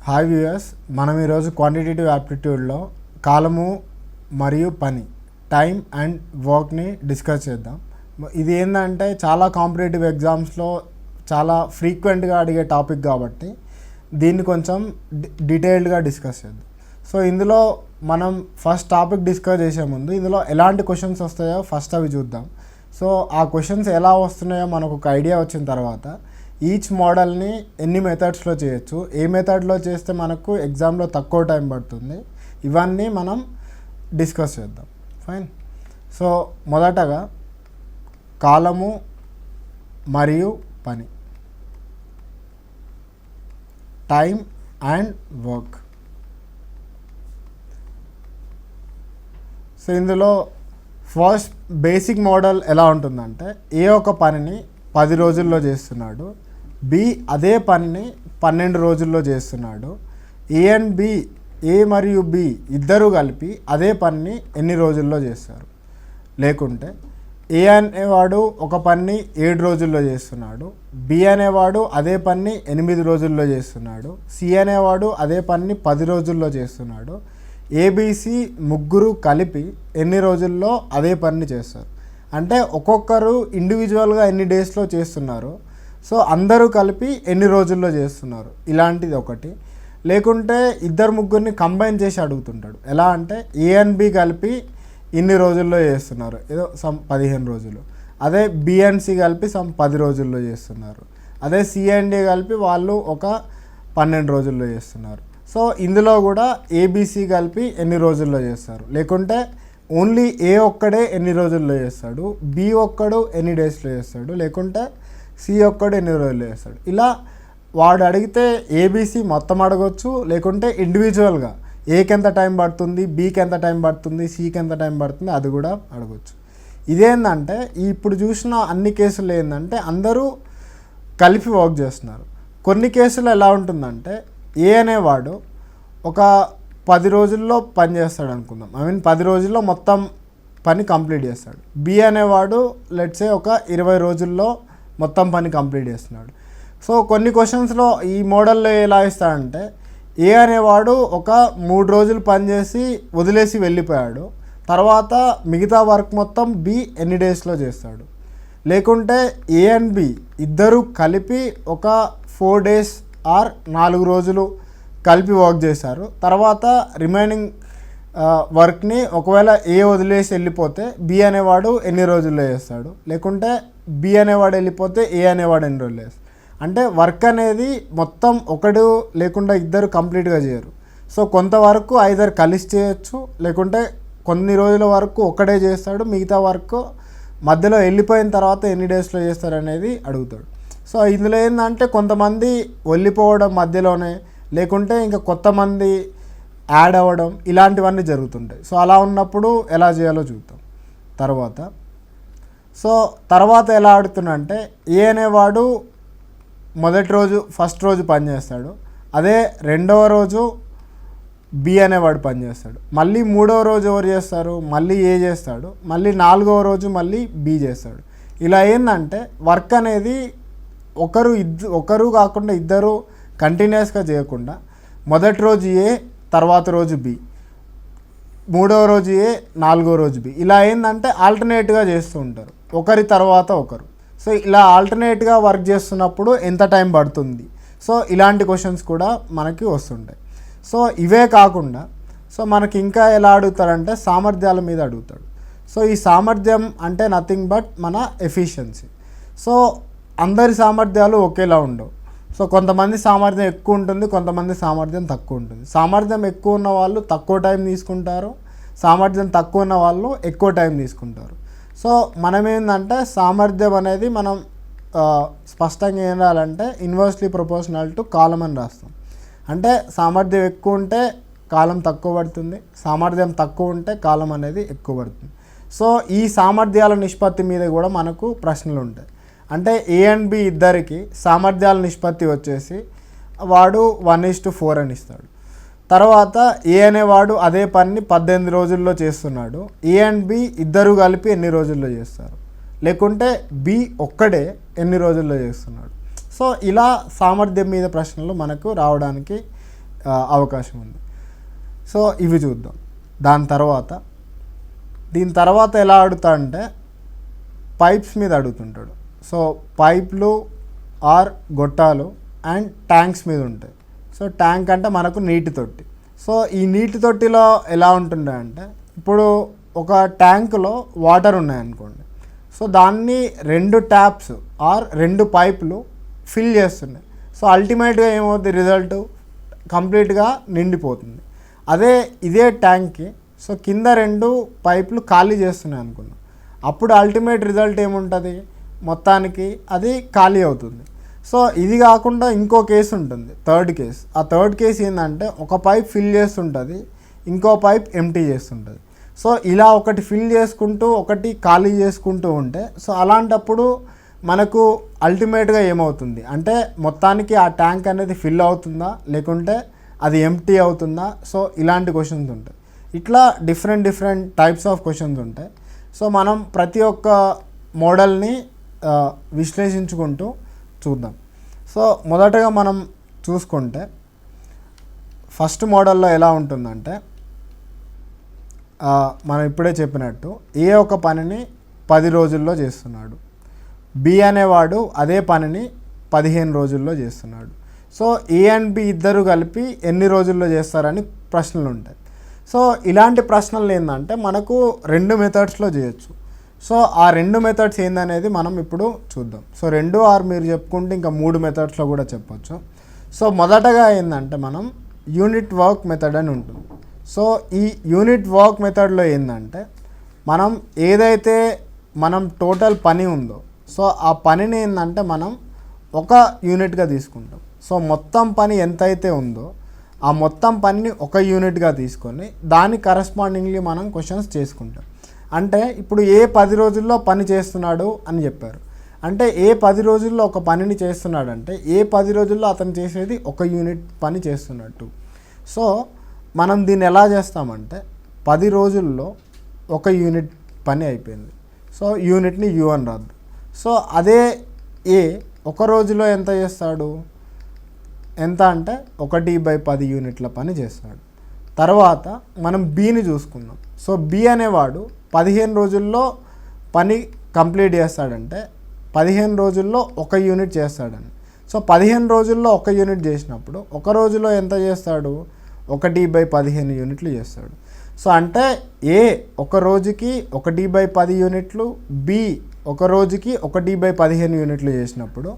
Hi viewers, మనం ఈరోజు quantitative యాప్టిట్యూడ్లో కాలము మరియు పని టైం అండ్ వర్క్ని డిస్కస్ చేద్దాం. ఇది ఏంటంటే చాలా కాంపిటేటివ్ ఎగ్జామ్స్లో చాలా ఫ్రీక్వెంట్గా అడిగే టాపిక్ కాబట్టి దీన్ని కొంచెం డీటెయిల్డ్గా డిస్కస్ చేద్దాం. సో ఇందులో మనం ఫస్ట్ టాపిక్ డిస్కస్ చేసే ముందు ఇందులో ఎలాంటి క్వశ్చన్స్ వస్తాయో ఫస్ట్ అవి చూద్దాం. సో ఆ క్వశ్చన్స్ ఎలా వస్తున్నాయో మనకు ఒక ఐడియా వచ్చిన తర్వాత ఈచ్ మోడల్ని ఎన్ని మెథడ్స్లో చేయొచ్చు, ఏ మెథడ్లో చేస్తే మనకు ఎగ్జామ్లో తక్కువ టైం పడుతుంది, ఇవన్నీ మనం డిస్కస్ చేద్దాం. ఫైన్. సో మొదటగా కాలము మరియు పని, టైం అండ్ వర్క్. సో ఇందులో ఫస్ట్ బేసిక్ మోడల్ ఎలా ఉంటుందంటే ఏ ఒక పనిని 10 రోజుల్లో చేస్తున్నాడు, బి అదే పనిని 12 రోజుల్లో చేస్తున్నాడు, ఏ అండ్ బి, ఏ మరియు బి ఇద్దరు కలిపి అదే పనిని ఎన్ని రోజుల్లో చేస్తారు. లేకుంటే ఏ అనేవాడు ఒక పనిని 7 రోజుల్లో చేస్తున్నాడు, బి అనేవాడు అదే పనిని 8 రోజుల్లో చేస్తున్నాడు, సి అనేవాడు అదే పనిని 10 రోజుల్లో చేస్తున్నాడు, ఏబిసి ముగ్గురు కలిపి ఎన్ని రోజుల్లో అదే పనిని చేస్తారు. అంటే ఒక్కొక్కరు ఇండివిజువల్గా ఎన్ని డేస్లో చేస్తున్నారు, సో అందరూ కలిపి ఎన్ని రోజుల్లో చేస్తున్నారు, ఇలాంటిది ఒకటి. లేకుంటే ఇద్దరు ముగ్గురిని కంబైన్ చేసి అడుగుతుంటాడు. ఎలా అంటే ఏ అండ్ బి కలిపి ఇన్ని రోజుల్లో చేస్తున్నారు, ఏదో సమ్ 15 రోజులు. అదే బి అండ్ సి కలిపి సమ్ 10 రోజుల్లో చేస్తున్నారు. అదే సి అండ్ డి కలిపి వాళ్ళు ఒక 12 రోజుల్లో చేస్తున్నారు. సో ఇందులో కూడా ఏబిసి కలిపి ఎన్ని రోజుల్లో చేస్తారు. లేకుంటే ఓన్లీ ఏ ఒక్కడే ఎన్ని రోజుల్లో చేస్తాడు, బి ఒక్కడు ఎన్ని డేస్లో చేస్తాడు, లేకుంటే సి ఒక్కడు ఎన్ని రోజుల్లో చేస్తాడు. ఇలా వాడు అడిగితే ఏబిసి మొత్తం అడగొచ్చు, లేకుంటే ఇండివిజువల్గా ఏకి ఎంత టైం పడుతుంది, బికి ఎంత టైం పడుతుంది, సికి ఎంత టైం పడుతుంది అది కూడా అడగొచ్చు. ఇదేంటంటే ఇప్పుడు చూసిన అన్ని కేసులు ఏంటంటే అందరూ కలిపి వర్క్ చేస్తున్నారు. కొన్ని కేసులు ఎలా ఉంటుందంటే ఏ అనేవాడు ఒక 10 రోజుల్లో పని చేస్తాడు అనుకుందాం, 10 రోజుల్లో మొత్తం పని కంప్లీట్ చేస్తాడు. బి అనేవాడు లెట్సే ఒక 20 రోజుల్లో మొత్తం పని కంప్లీట్ చేస్తున్నాడు. సో కొన్ని క్వశ్చన్స్లో ఈ మోడల్లో ఎలా ఇస్తాడంటే ఏ అనేవాడు ఒక 3 రోజులు పని చేసి వదిలేసి వెళ్ళిపోయాడు, తర్వాత మిగతా వర్క్ మొత్తం బి ఎన్ని డేస్లో చేస్తాడు. లేకుంటే ఏ అండ్ బి ఇద్దరు కలిపి ఒక 4 డేస్ ఆర్ 4 రోజులు కలిపి వర్క్ చేశారు. తర్వాత రిమైనింగ్ వర్క్ని ఒకవేళ ఏ వదిలేసి వెళ్ళిపోతే బి అనేవాడు ఎన్ని రోజుల్లో చేస్తాడు, లేకుంటే బి అనేవాడు వెళ్ళిపోతే ఏ అనేవాడు ఎన్ని రోజులు చేస్తాడు. అంటే వర్క్ అనేది మొత్తం ఒకడు లేకుండా ఇద్దరు కంప్లీట్గా చేయరు. సో కొంతవరకు ఐదర్ కలిసి చేయొచ్చు, లేకుంటే కొన్ని రోజుల వరకు ఒక్కడే చేస్తాడు, మిగతా వర్క్ మధ్యలో వెళ్ళిపోయిన తర్వాత ఎన్ని డేస్లో చేస్తారు అనేది అడుగుతాడు. సో ఇందులో ఏంటంటే కొంతమంది వెళ్ళిపోవడం మధ్యలోనే, లేకుంటే ఇంకా కొత్త మంది యాడ్ అవ్వడం, ఇలాంటివన్నీ జరుగుతుంటాయి. సో అలా ఉన్నప్పుడు ఎలా చేయాలో చూద్దాం తర్వాత. సో తర్వాత ఎలా ఆడుతున్నంటే ఏ అనేవాడు ఫస్ట్ రోజు పని చేస్తాడు, అదే రెండవ రోజు బి అనేవాడు పని చేస్తాడు, మళ్ళీ 3వ రోజు ఎవరు చేస్తారు, మళ్ళీ ఏ చేస్తాడు, మళ్ళీ 4వ రోజు మళ్ళీ బి చేస్తాడు. ఇలా ఏంటంటే వర్క్ అనేది ఒకరు కాకుండా ఇద్దరు కంటిన్యూస్గా చేయకుండా మొదటి రోజు ఏ, తర్వాత రోజు బి, 3వ రోజు ఏ, 4వ రోజు బి, ఇలా ఏంటంటే ఆల్టర్నేట్గా చేస్తూ ఉంటారు ఒకరి తర్వాత ఒకరు. సో ఇలా ఆల్టర్నేట్గా వర్క్ చేస్తున్నప్పుడు ఎంత టైం పడుతుంది, సో ఇలాంటి క్వశ్చన్స్ కూడా మనకి వస్తుంటాయి. సో ఇవే కాకుండా సో మనకి ఇంకా ఎలా అడుగుతారంటే సామర్థ్యాల మీద అడుగుతాడు. సో ఈ సామర్థ్యం అంటే నథింగ్ బట్ మన ఎఫిషియన్సీ. సో అందరి సామర్థ్యాలు ఒకేలా ఉండవు. సో కొంతమంది సామర్థ్యం ఎక్కువ ఉంటుంది, కొంతమంది సామర్థ్యం తక్కువ ఉంటుంది. సామర్థ్యం ఎక్కువ ఉన్న వాళ్ళు తక్కువ టైం తీసుకుంటారు, సామర్థ్యం తక్కువ ఉన్న వాళ్ళు ఎక్కువ టైం తీసుకుంటారు. సో మనం ఏంటంటే సామర్థ్యం అనేది మనం స్పష్టంగా ఏం రాయాలంటే ఇన్వర్స్లీ ప్రపోర్షనల్ టు కాలం అని రాస్తాం. అంటే సామర్థ్యం ఎక్కువ ఉంటే కాలం తక్కువ పడుతుంది, సామర్థ్యం తక్కువ ఉంటే కాలం అనేది ఎక్కువ పడుతుంది. సో ఈ సామర్థ్యాల నిష్పత్తి మీద కూడా మనకు ప్రశ్నలు ఉంటాయి. అంటే ఏ అండ్ బి ఇద్దరికి సామర్థ్యాల నిష్పత్తి వచ్చేసి వాడు 1:4 అని ఇస్తాడు. తర్వాత ఏ అనేవాడు అదే పనిని 18 రోజుల్లో చేస్తున్నాడు, ఏ అండ్ బి ఇద్దరు కలిపి ఎన్ని రోజుల్లో చేస్తారు, లేకుంటే బి ఒక్కడే ఎన్ని రోజుల్లో చేస్తున్నాడు. సో ఇలా సామర్థ్యం మీద ప్రశ్నలు మనకు రావడానికి అవకాశం ఉంది. సో ఇవి చూద్దాం. దీని తర్వాత ఎలా అడుగుతాడంటే పైప్స్ మీద అడుగుతుంటాడు. సో పైప్లు ఆర్ గొట్టాలు అండ్ ట్యాంక్స్ మీద ఉంటాయి. సో ట్యాంక్ అంటే మనకు నీటి తొట్టి. సో ఈ నీటి తొట్టిలో ఎలా ఉంటుండే అంటే ఇప్పుడు ఒక ట్యాంకులో వాటర్ ఉన్నాయనుకోండి. సో దాన్ని 2 ట్యాప్స్ ఆర్ 2 పైపులు ఫిల్ చేస్తున్నాయి. సో అల్టిమేట్గా ఏమవుతుంది, రిజల్ట్ కంప్లీట్గా నిండిపోతుంది. ఇదే ట్యాంక్కి సో కింద 2 పైపులు ఖాళీ చేస్తున్నాయి అనుకున్నాం. అప్పుడు అల్టిమేట్ రిజల్ట్ ఏముంటుంది, మొత్తానికి అది ఖాళీ అవుతుంది. సో ఇది కాకుండా ఇంకో కేసు ఉంటుంది, థర్డ్ కేసు. ఆ థర్డ్ కేసు ఏంటంటే ఒక పైప్ ఫిల్ చేస్తుంటుంది, ఇంకో పైప్ ఎంటీ చేస్తుంటుంది. సో ఇలా ఒకటి ఫిల్ చేసుకుంటూ ఒకటి ఖాళీ చేసుకుంటూ ఉంటే సో అలాంటప్పుడు మనకు అల్టిమేట్గా ఏమవుతుంది అంటే మొత్తానికి ఆ ట్యాంక్ అనేది ఫిల్ అవుతుందా లేకుంటే అది ఎంటీ అవుతుందా. సో ఇలాంటి క్వశ్చన్స్ ఉంటాయి. ఇట్లా డిఫరెంట్ టైప్స్ ఆఫ్ క్వశ్చన్స్ ఉంటాయి. సో మనం ప్రతి ఒక్క మోడల్ని విశ్లేషించుకుంటూ చూద్దాం. సో మొదటగా మనం చూసుకుంటే ఫస్ట్ మోడల్లో ఎలా ఉంటుందంటే మనం ఇప్పుడే చెప్పినట్టు ఏ ఒక పనిని 10 రోజుల్లో చేస్తున్నాడు, బి అనేవాడు అదే పనిని 15 రోజుల్లో చేస్తున్నాడు. సో ఏ అండ్ బి ఇద్దరు కలిపి ఎన్ని రోజుల్లో చేస్తారని ప్రశ్నలు ఉంటాయి. సో ఇలాంటి ప్రశ్నలు ఏంటంటే మనకు 2 మెథడ్స్లో చేయొచ్చు. సో ఆ 2 మెథడ్స్ ఏందనేది మనం ఇప్పుడు చూద్దాం. సో 2 ఆర్ మీరు చెప్పుకుంటే ఇంకా 3 మెథడ్స్లో కూడా చెప్పొచ్చు. సో మొదటగా ఏంటంటే మనం యూనిట్ వర్క్ మెథడ్ అని ఉంటుంది. సో ఈ యూనిట్ వర్క్ మెథడ్లో ఏంటంటే మనం ఏదైతే మనం టోటల్ పని ఉందో సో ఆ పనిని ఏంటంటే మనం ఒక యూనిట్గా తీసుకుంటాం. సో మొత్తం పని ఎంతైతే ఉందో ఆ మొత్తం పనిని ఒక యూనిట్గా తీసుకొని దాని కరస్పాండింగ్లీ మనం క్వశ్చన్స్ చేసుకుంటాం. అంటే ఇప్పుడు ఏ 10 రోజుల్లో పని చేస్తున్నాడు అని చెప్పారు. అంటే ఏ 10 రోజుల్లో ఒక పనిని చేస్తున్నాడంటే ఏ 10 రోజుల్లో అతను చేసేది ఒక యూనిట్ పని చేస్తున్నట్టు. సో మనం దీన్ని ఎలా చేస్తామంటే 10 రోజుల్లో ఒక యూనిట్ పని అయిపోయింది. సో యూనిట్ని యూ అని రాద్దు. సో అదే ఏ ఒక రోజులో ఎంత చేస్తాడు, ఎంత అంటే 1/10 యూనిట్ల పని చేస్తాడు. తర్వాత మనం బీని చూసుకుందాం. సో బి అనేవాడు 15 రోజుల్లో పని కంప్లీట్ చేస్తాడంటే 15 రోజుల్లో 1 యూనిట్ చేస్తాడని. సో 15 రోజుల్లో 1 యూనిట్ చేసినప్పుడు ఒక రోజులో ఎంత చేస్తాడు, 1/15 యూనిట్లు చేస్తాడు. సో అంటే ఏ ఒక రోజుకి 1/10 యూనిట్లు, బి ఒక రోజుకి 1/15 యూనిట్లు చేసినప్పుడు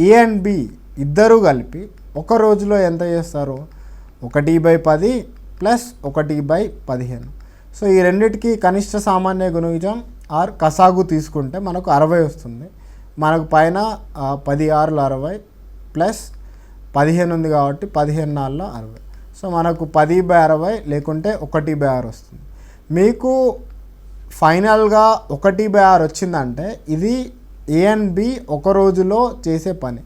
ఏ అండ్ బి ఇద్దరూ కలిపి ఒక రోజులో ఎంత చేస్తారు, 1/10 ప్లస్ 1/15. సో ఈ రెండిటికి కనిష్ట సామాన్య గుణిజం ఆర్ కసాగు తీసుకుంటే మనకు 60 వస్తుంది. మనకు పైన 10 6 60 ప్లస్ 15 ఉంది కాబట్టి 15 4 60. సో మనకు 10/60 లేకుంటే 1/6 వస్తుంది. మీకు ఫైనల్గా 1/6 వచ్చిందంటే ఇది ఏ అండ్ బి ఒక రోజులో చేసే పని.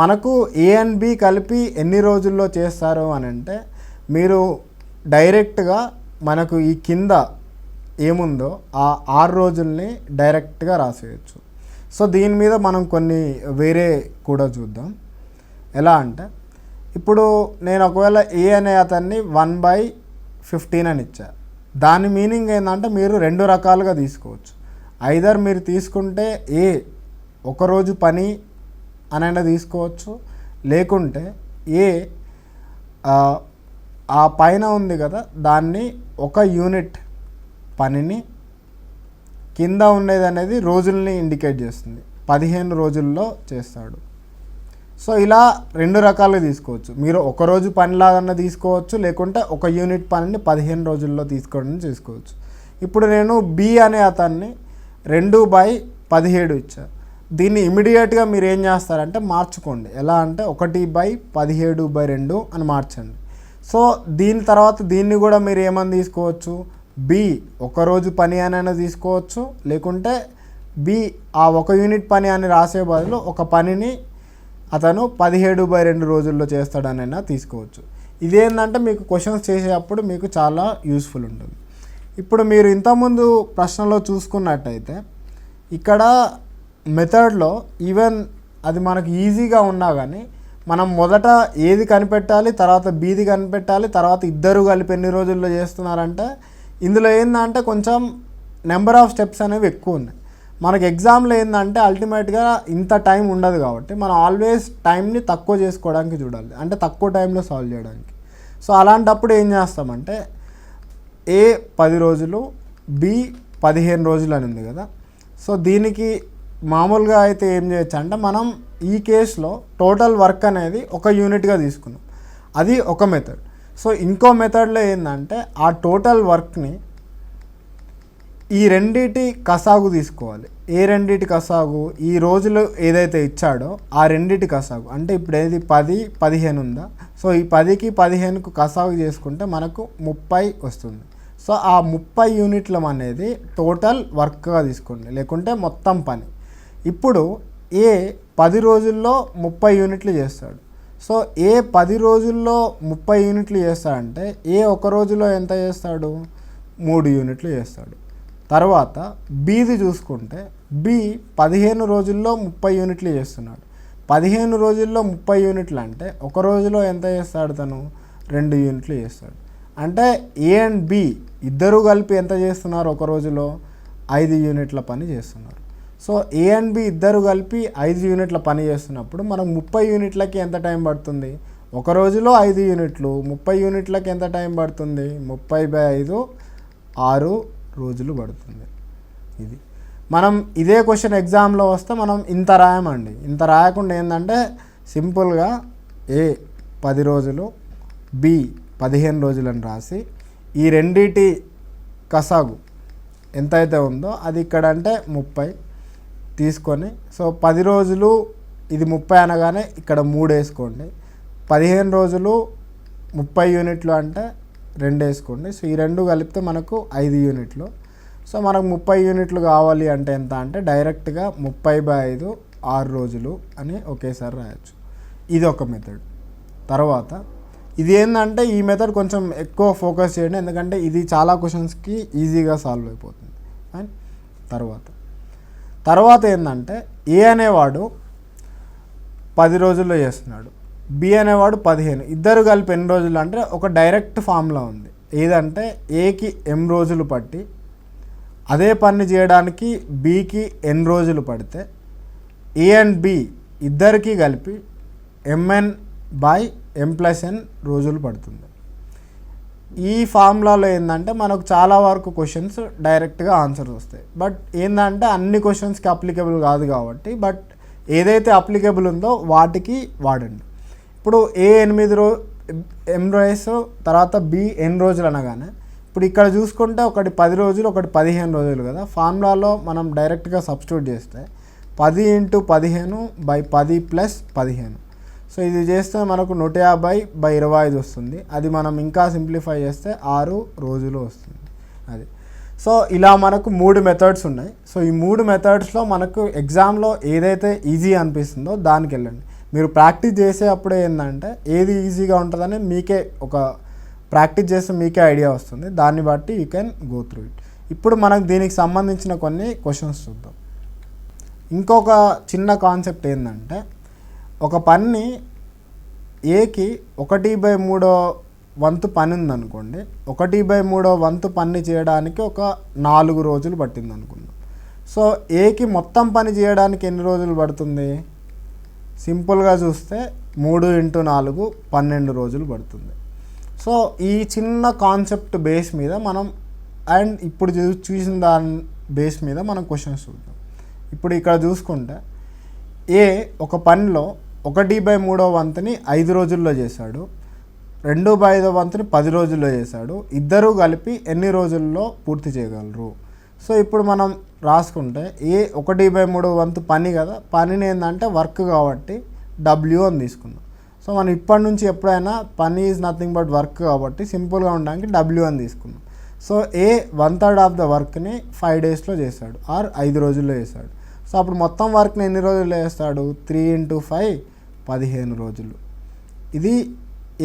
మనకు ఏ అండ్ బి కలిపి ఎన్ని రోజుల్లో చేస్తారు అని అంటే మీరు డైరెక్ట్గా మనకు ఈ కింద ఏముందో ఆ 6 రోజుల్ని డైరెక్ట్గా రాసేయచ్చు. సో దీని మీద మనం కొన్ని వేరే కూడా చూద్దాం. ఎలా అంటే ఇప్పుడు నేను ఒకవేళ ఏ అనే అతన్ని 1/15 అని ఇచ్చా. దాని మీనింగ్ ఏంటంటే మీరు 2 రకాలుగా తీసుకోవచ్చు. ఐదర్ మీరు తీసుకుంటే ఏ ఒకరోజు పని అనైనా తీసుకోవచ్చు, లేకుంటే ఏ ఆ పైన ఉంది కదా దాన్ని ఒక యూనిట్ పనిని కింద ఉండేది అనేది రోజుల్ని ఇండికేట్ చేస్తుంది, 15 రోజుల్లో చేస్తాడు. సో ఇలా 2 రకాలుగా తీసుకోవచ్చు. మీరు ఒక రోజు పనిలాగా తీసుకోవచ్చు, లేకుంటే ఒక యూనిట్ పనిని 15 రోజుల్లో తీసుకోవడం చేసుకోవచ్చు. ఇప్పుడు నేను బి అనే అతన్ని 2/17 ఇచ్చా. దీన్ని ఇమీడియట్గా మీరు ఏం చేస్తారంటే మార్చుకోండి. ఎలా అంటే 1/17/2 అని మార్చండి. సో దీని తర్వాత దీన్ని కూడా మీరు ఏమని తీసుకోవచ్చు, బి ఒకరోజు పని అనైనా తీసుకోవచ్చు, లేకుంటే బి ఆ ఒక యూనిట్ పని అని రాసే బదులు ఒక పనిని అతను 17/2 రోజుల్లో చేస్తాడనైనా తీసుకోవచ్చు. ఇదేంటంటే మీకు క్వశ్చన్స్ చేసేటప్పుడు మీకు చాలా యూస్ఫుల్ ఉంటుంది. ఇప్పుడు మీరు ఇంతకుముందు ప్రశ్నలో చూసుకున్నట్టయితే ఇక్కడ మెథడ్లో ఈవెన్ అది మనకు ఈజీగా ఉన్నా కానీ మనం మొదట ఏది కనిపెట్టాలి, తర్వాత బీది కనిపెట్టాలి, తర్వాత ఇద్దరు కలిపి ఎన్ని రోజుల్లో చేస్తున్నారంటే ఇందులో ఏంటంటే కొంచెం నెంబర్ ఆఫ్ స్టెప్స్ అనేవి ఎక్కువ ఉన్నాయి. మనకి ఎగ్జామ్లో ఏంటంటే అల్టిమేట్గా ఇంత టైం ఉండదు కాబట్టి మనం ఆల్వేస్ టైంని తక్కువ చేసుకోవడానికి చూడాలి, అంటే తక్కువ టైంలో సాల్వ్ చేయడానికి. సో అలాంటప్పుడు ఏం చేస్తామంటే ఏ 10 రోజులు, బి 15 రోజులు అని ఉంది కదా. సో దీనికి మామూలుగా అయితే ఏం చేయొచ్చు అంటే మనం ఈ కేసులో టోటల్ వర్క్ అనేది ఒక యూనిట్గా తీసుకున్నాం, అది ఒక మెథడ్. సో ఇంకో మెథడ్లో ఏంటంటే ఆ టోటల్ వర్క్ని ఈ రెండిటి కసాగు తీసుకోవాలి. ఏ రెండిటి కసాగు? ఈ రోజులు ఏదైతే ఇచ్చాడో ఆ రెండిటి కసాగు. అంటే ఇప్పుడు ఏది 10, 15 ఉందా, సో ఈ 10కి 15కు కసాగు చేసుకుంటే మనకు 30 వస్తుంది. సో ఆ 30 యూనిట్ల అనేది టోటల్ వర్క్గా తీసుకోండి, లేకుంటే మొత్తం పని. ఇప్పుడు ఏ 10 రోజుల్లో 30 యూనిట్లు చేస్తాడు. సో ఏ 10 రోజుల్లో 30 యూనిట్లు చేస్తాడంటే ఏ ఒక రోజులో ఎంత చేస్తాడు? 3 యూనిట్లు చేస్తాడు. తర్వాత బీది చూసుకుంటే బి 15 రోజుల్లో 30 యూనిట్లు చేస్తున్నాడు. 15 రోజుల్లో 30 యూనిట్లు అంటే ఒక రోజులో ఎంత చేస్తాడు తను? 2 యూనిట్లు చేస్తాడు. అంటే ఏ అండ్ బి ఇద్దరు కలిపి ఎంత చేస్తున్నారు? ఒక రోజులో 5 యూనిట్ల పని చేస్తున్నారు. సో ఏ అండ్ బి ఇద్దరు కలిపి 5 యూనిట్ల పని చేస్తున్నప్పుడు మనకు 30 యూనిట్లకి ఎంత టైం పడుతుంది? ఒక రోజులో 5 యూనిట్లు, 30 యూనిట్లకి ఎంత టైం పడుతుంది? 30/5 6 రోజులు పడుతుంది. ఇది మనం ఇదే క్వశ్చన్ ఎగ్జామ్లో వస్తే మనం ఇంత రాయమండి. ఇంత రాయకుండా ఏంటంటే సింపుల్గా ఏ 10 రోజులు, బి 15 రోజులని రాసి ఈ రెండిటి కసాగు ఎంతైతే ఉందో అది ఇక్కడ అంటే 30 తీసుకొని, సో 10 రోజులు ఇది 30 అనగానే ఇక్కడ 3 వేసుకోండి. 15 రోజులు 30 యూనిట్లు అంటే 2 వేసుకోండి. సో ఈ రెండు కలిపితే మనకు 5 యూనిట్లు. సో మనకు 30 యూనిట్లు కావాలి అంటే ఎంత అంటే డైరెక్ట్గా 30/5 6 రోజులు అని ఒకేసారి రాయొచ్చు. ఇది ఒక మెథడ్. తర్వాత ఇది ఏంటంటే ఈ మెథడ్ కొంచెం ఎక్కువ ఫోకస్ చేయండి, ఎందుకంటే ఇది చాలా క్వశ్చన్స్కి ఈజీగా సాల్వ్ అయిపోతుంది. అండ్ తర్వాత ఏంటంటే ఏ అనేవాడు 10 రోజుల్లో చేస్తున్నాడు, బి అనేవాడు 15. ఇద్దరు కలిపి ఎన్ని రోజులు అంటే ఒక డైరెక్ట్ ఫార్ములా ఉంది. ఏదంటే ఏకి m రోజులు పట్టి అదే పని చేయడానికి బికి n రోజులు పడితే ఏ అండ్ బి ఇద్దరికి కలిపి mn/m+n రోజులు పడుతుంది. ఈ ఫార్ములాలో ఏంటంటే మనకు చాలా వరకు క్వశ్చన్స్ డైరెక్ట్గా ఆన్సర్స్ వస్తాయి. బట్ ఏంటంటే అన్ని క్వశ్చన్స్కి అప్లికేబుల్ కాదు కాబట్టి, బట్ ఏదైతే అప్లికేబుల్ ఉందో వాటికి వాడండి. ఇప్పుడు ఏ 8 m డేస్, తర్వాత బి n రోజులు అనగానే ఇప్పుడు ఇక్కడ చూసుకుంటే ఒకటి 10 రోజులు, ఒకటి 15 రోజులు కదా. ఫార్ములాలో మనం డైరెక్ట్గా సబ్స్టిట్యూట్ చేస్తే 10 × 15/10 + 15. సో ఇది చేస్తే మనకు 150/25 వస్తుంది. అది మనం ఇంకా సింప్లిఫై చేస్తే 6 రోజులు వస్తుంది. అది. సో ఇలా మనకు 3 మెథడ్స్ ఉన్నాయి. సో ఈ 3 మెథడ్స్లో మనకు ఎగ్జామ్లో ఏదైతే ఈజీ అనిపిస్తుందో దానికి వెళ్ళండి. మీరు ప్రాక్టీస్ చేసే అప్పుడే ఏంటంటే ఏది ఈజీగా ఉంటుందని మీకే ఒక ప్రాక్టీస్ చేస్తే మీకే ఐడియా వస్తుంది. దాన్ని బట్టి you can go through it. ఇప్పుడు మనకు దీనికి సంబంధించిన కొన్ని క్వశ్చన్స్ చూద్దాం. ఇంకొక చిన్న కాన్సెప్ట్ ఏంటంటే ఒక పని ఏకి 1/3 వంతు పని ఉందనుకోండి. 1/3 వంతు పని చేయడానికి ఒక 4 రోజులు పట్టింది అనుకుందాం. సో ఏకి మొత్తం పని చేయడానికి ఎన్ని రోజులు పడుతుంది? సింపుల్గా చూస్తే 3 × 4 12 రోజులు పడుతుంది. సో ఈ చిన్న కాన్సెప్ట్ బేస్ మీద మనం అండ్ ఇప్పుడు చూసిన దాని బేస్ మీద మనం క్వశ్చన్స్ చూద్దాం. ఇప్పుడు ఇక్కడ చూసుకుంటే ఏ ఒక పనిలో 1/3 వంతుని 5 రోజుల్లో చేశాడు, 2/5 వంతుని 10 రోజుల్లో చేశాడు. ఇద్దరూ కలిపి ఎన్ని రోజుల్లో పూర్తి చేయగలరు? సో ఇప్పుడు మనం రాసుకుంటే ఏ 1/3 వంతు పని కదా, పనిని ఏంటంటే వర్క్ కాబట్టి W అని తీసుకున్నాం. సో మనం ఇప్పటి నుంచి ఎప్పుడైనా పని ఈజ్ నథింగ్ బట్ వర్క్ కాబట్టి సింపుల్గా ఉండడానికి W అని తీసుకున్నాం. సో ఏ 1/3 ఆఫ్ ద వర్క్ని 5 డేస్లో చేశాడు ఆర్ 5 రోజుల్లో చేశాడు. సో అప్పుడు మొత్తం వర్క్ని ఎన్ని రోజుల్లో చేస్తాడు? 3 × 5 15 రోజులు. ఇది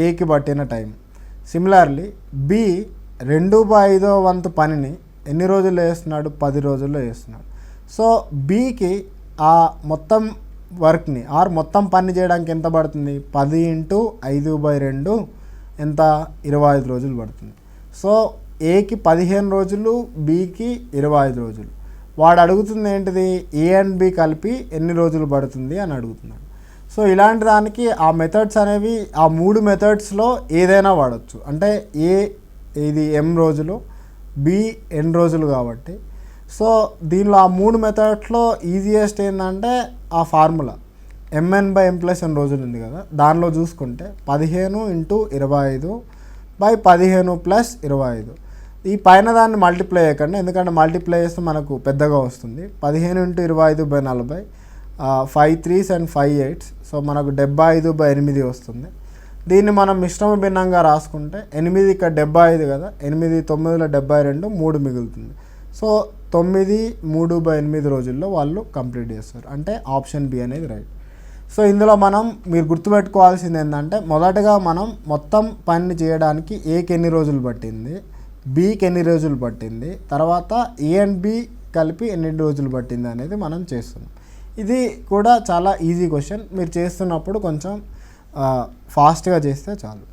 ఏకి పట్టిన టైం. సిమిలర్లీ బి 2/5 వంతు పనిని ఎన్ని రోజుల్లో చేస్తున్నాడు? 10 రోజుల్లో చేస్తున్నాడు. సో బికి ఆ మొత్తం వర్క్ని ఆర్ మొత్తం పని చేయడానికి ఎంత పడుతుంది, 10 × 5/2 ఎంత, 25 రోజులు పడుతుంది. సో ఏకి 15 రోజులు, బికి 25 రోజులు. వాడు అడుగుతుంది ఏంటిది, ఏ అండ్ బి కలిపి ఎన్ని రోజులు పడుతుంది అని అడుగుతున్నాడు. సో ఇలాంటి దానికి ఆ మెథడ్స్ అనేవి ఆ 3 మెథడ్స్లో ఏదైనా వాడచ్చు. అంటే ఏ ఇది m రోజులు, బి n రోజులు కాబట్టి. సో దీనిలో ఆ 3 మెథడ్స్లో ఈజియెస్ట్ ఏంటంటే ఆ ఫార్ములా mn/m+n రోజులు ఉంది కదా, దానిలో చూసుకుంటే 15 × 25/15 + 25. ఈ పైన దాన్ని మల్టిప్లై చేయకండి, ఎందుకంటే మల్టిప్లై చేస్తే మనకు పెద్దగా వస్తుంది. 15 × 25/40, 5 3s and 5 8s. సో మనకు 75/8 వస్తుంది. దీన్ని మనం మిశ్రమ భిన్నంగా రాసుకుంటే 8 ఇక్కడ 75 కదా, 8 9 72, 3 మిగులుతుంది. సో 9 3/8 రోజుల్లో వాళ్ళు కంప్లీట్ చేస్తారు. అంటే ఆప్షన్ బి అనేది రైట్. సో ఇందులో మీరు గుర్తుపెట్టుకోవాల్సింది ఏంటంటే, మొదటగా మనం మొత్తం పని చేయడానికి ఏకి ఎన్ని రోజులు పట్టింది, బికి ఎన్ని రోజులు పట్టింది, తర్వాత ఏ అండ్ బి కలిపి ఎన్ని రోజులు పట్టింది అనేది మనం చేస్తున్నాం. ఇది కూడా చాలా ఈజీ క్వశ్చన్. మీరు చేస్తున్నప్పుడు కొంచెం ఫాస్ట్గా చేస్తే చాలు.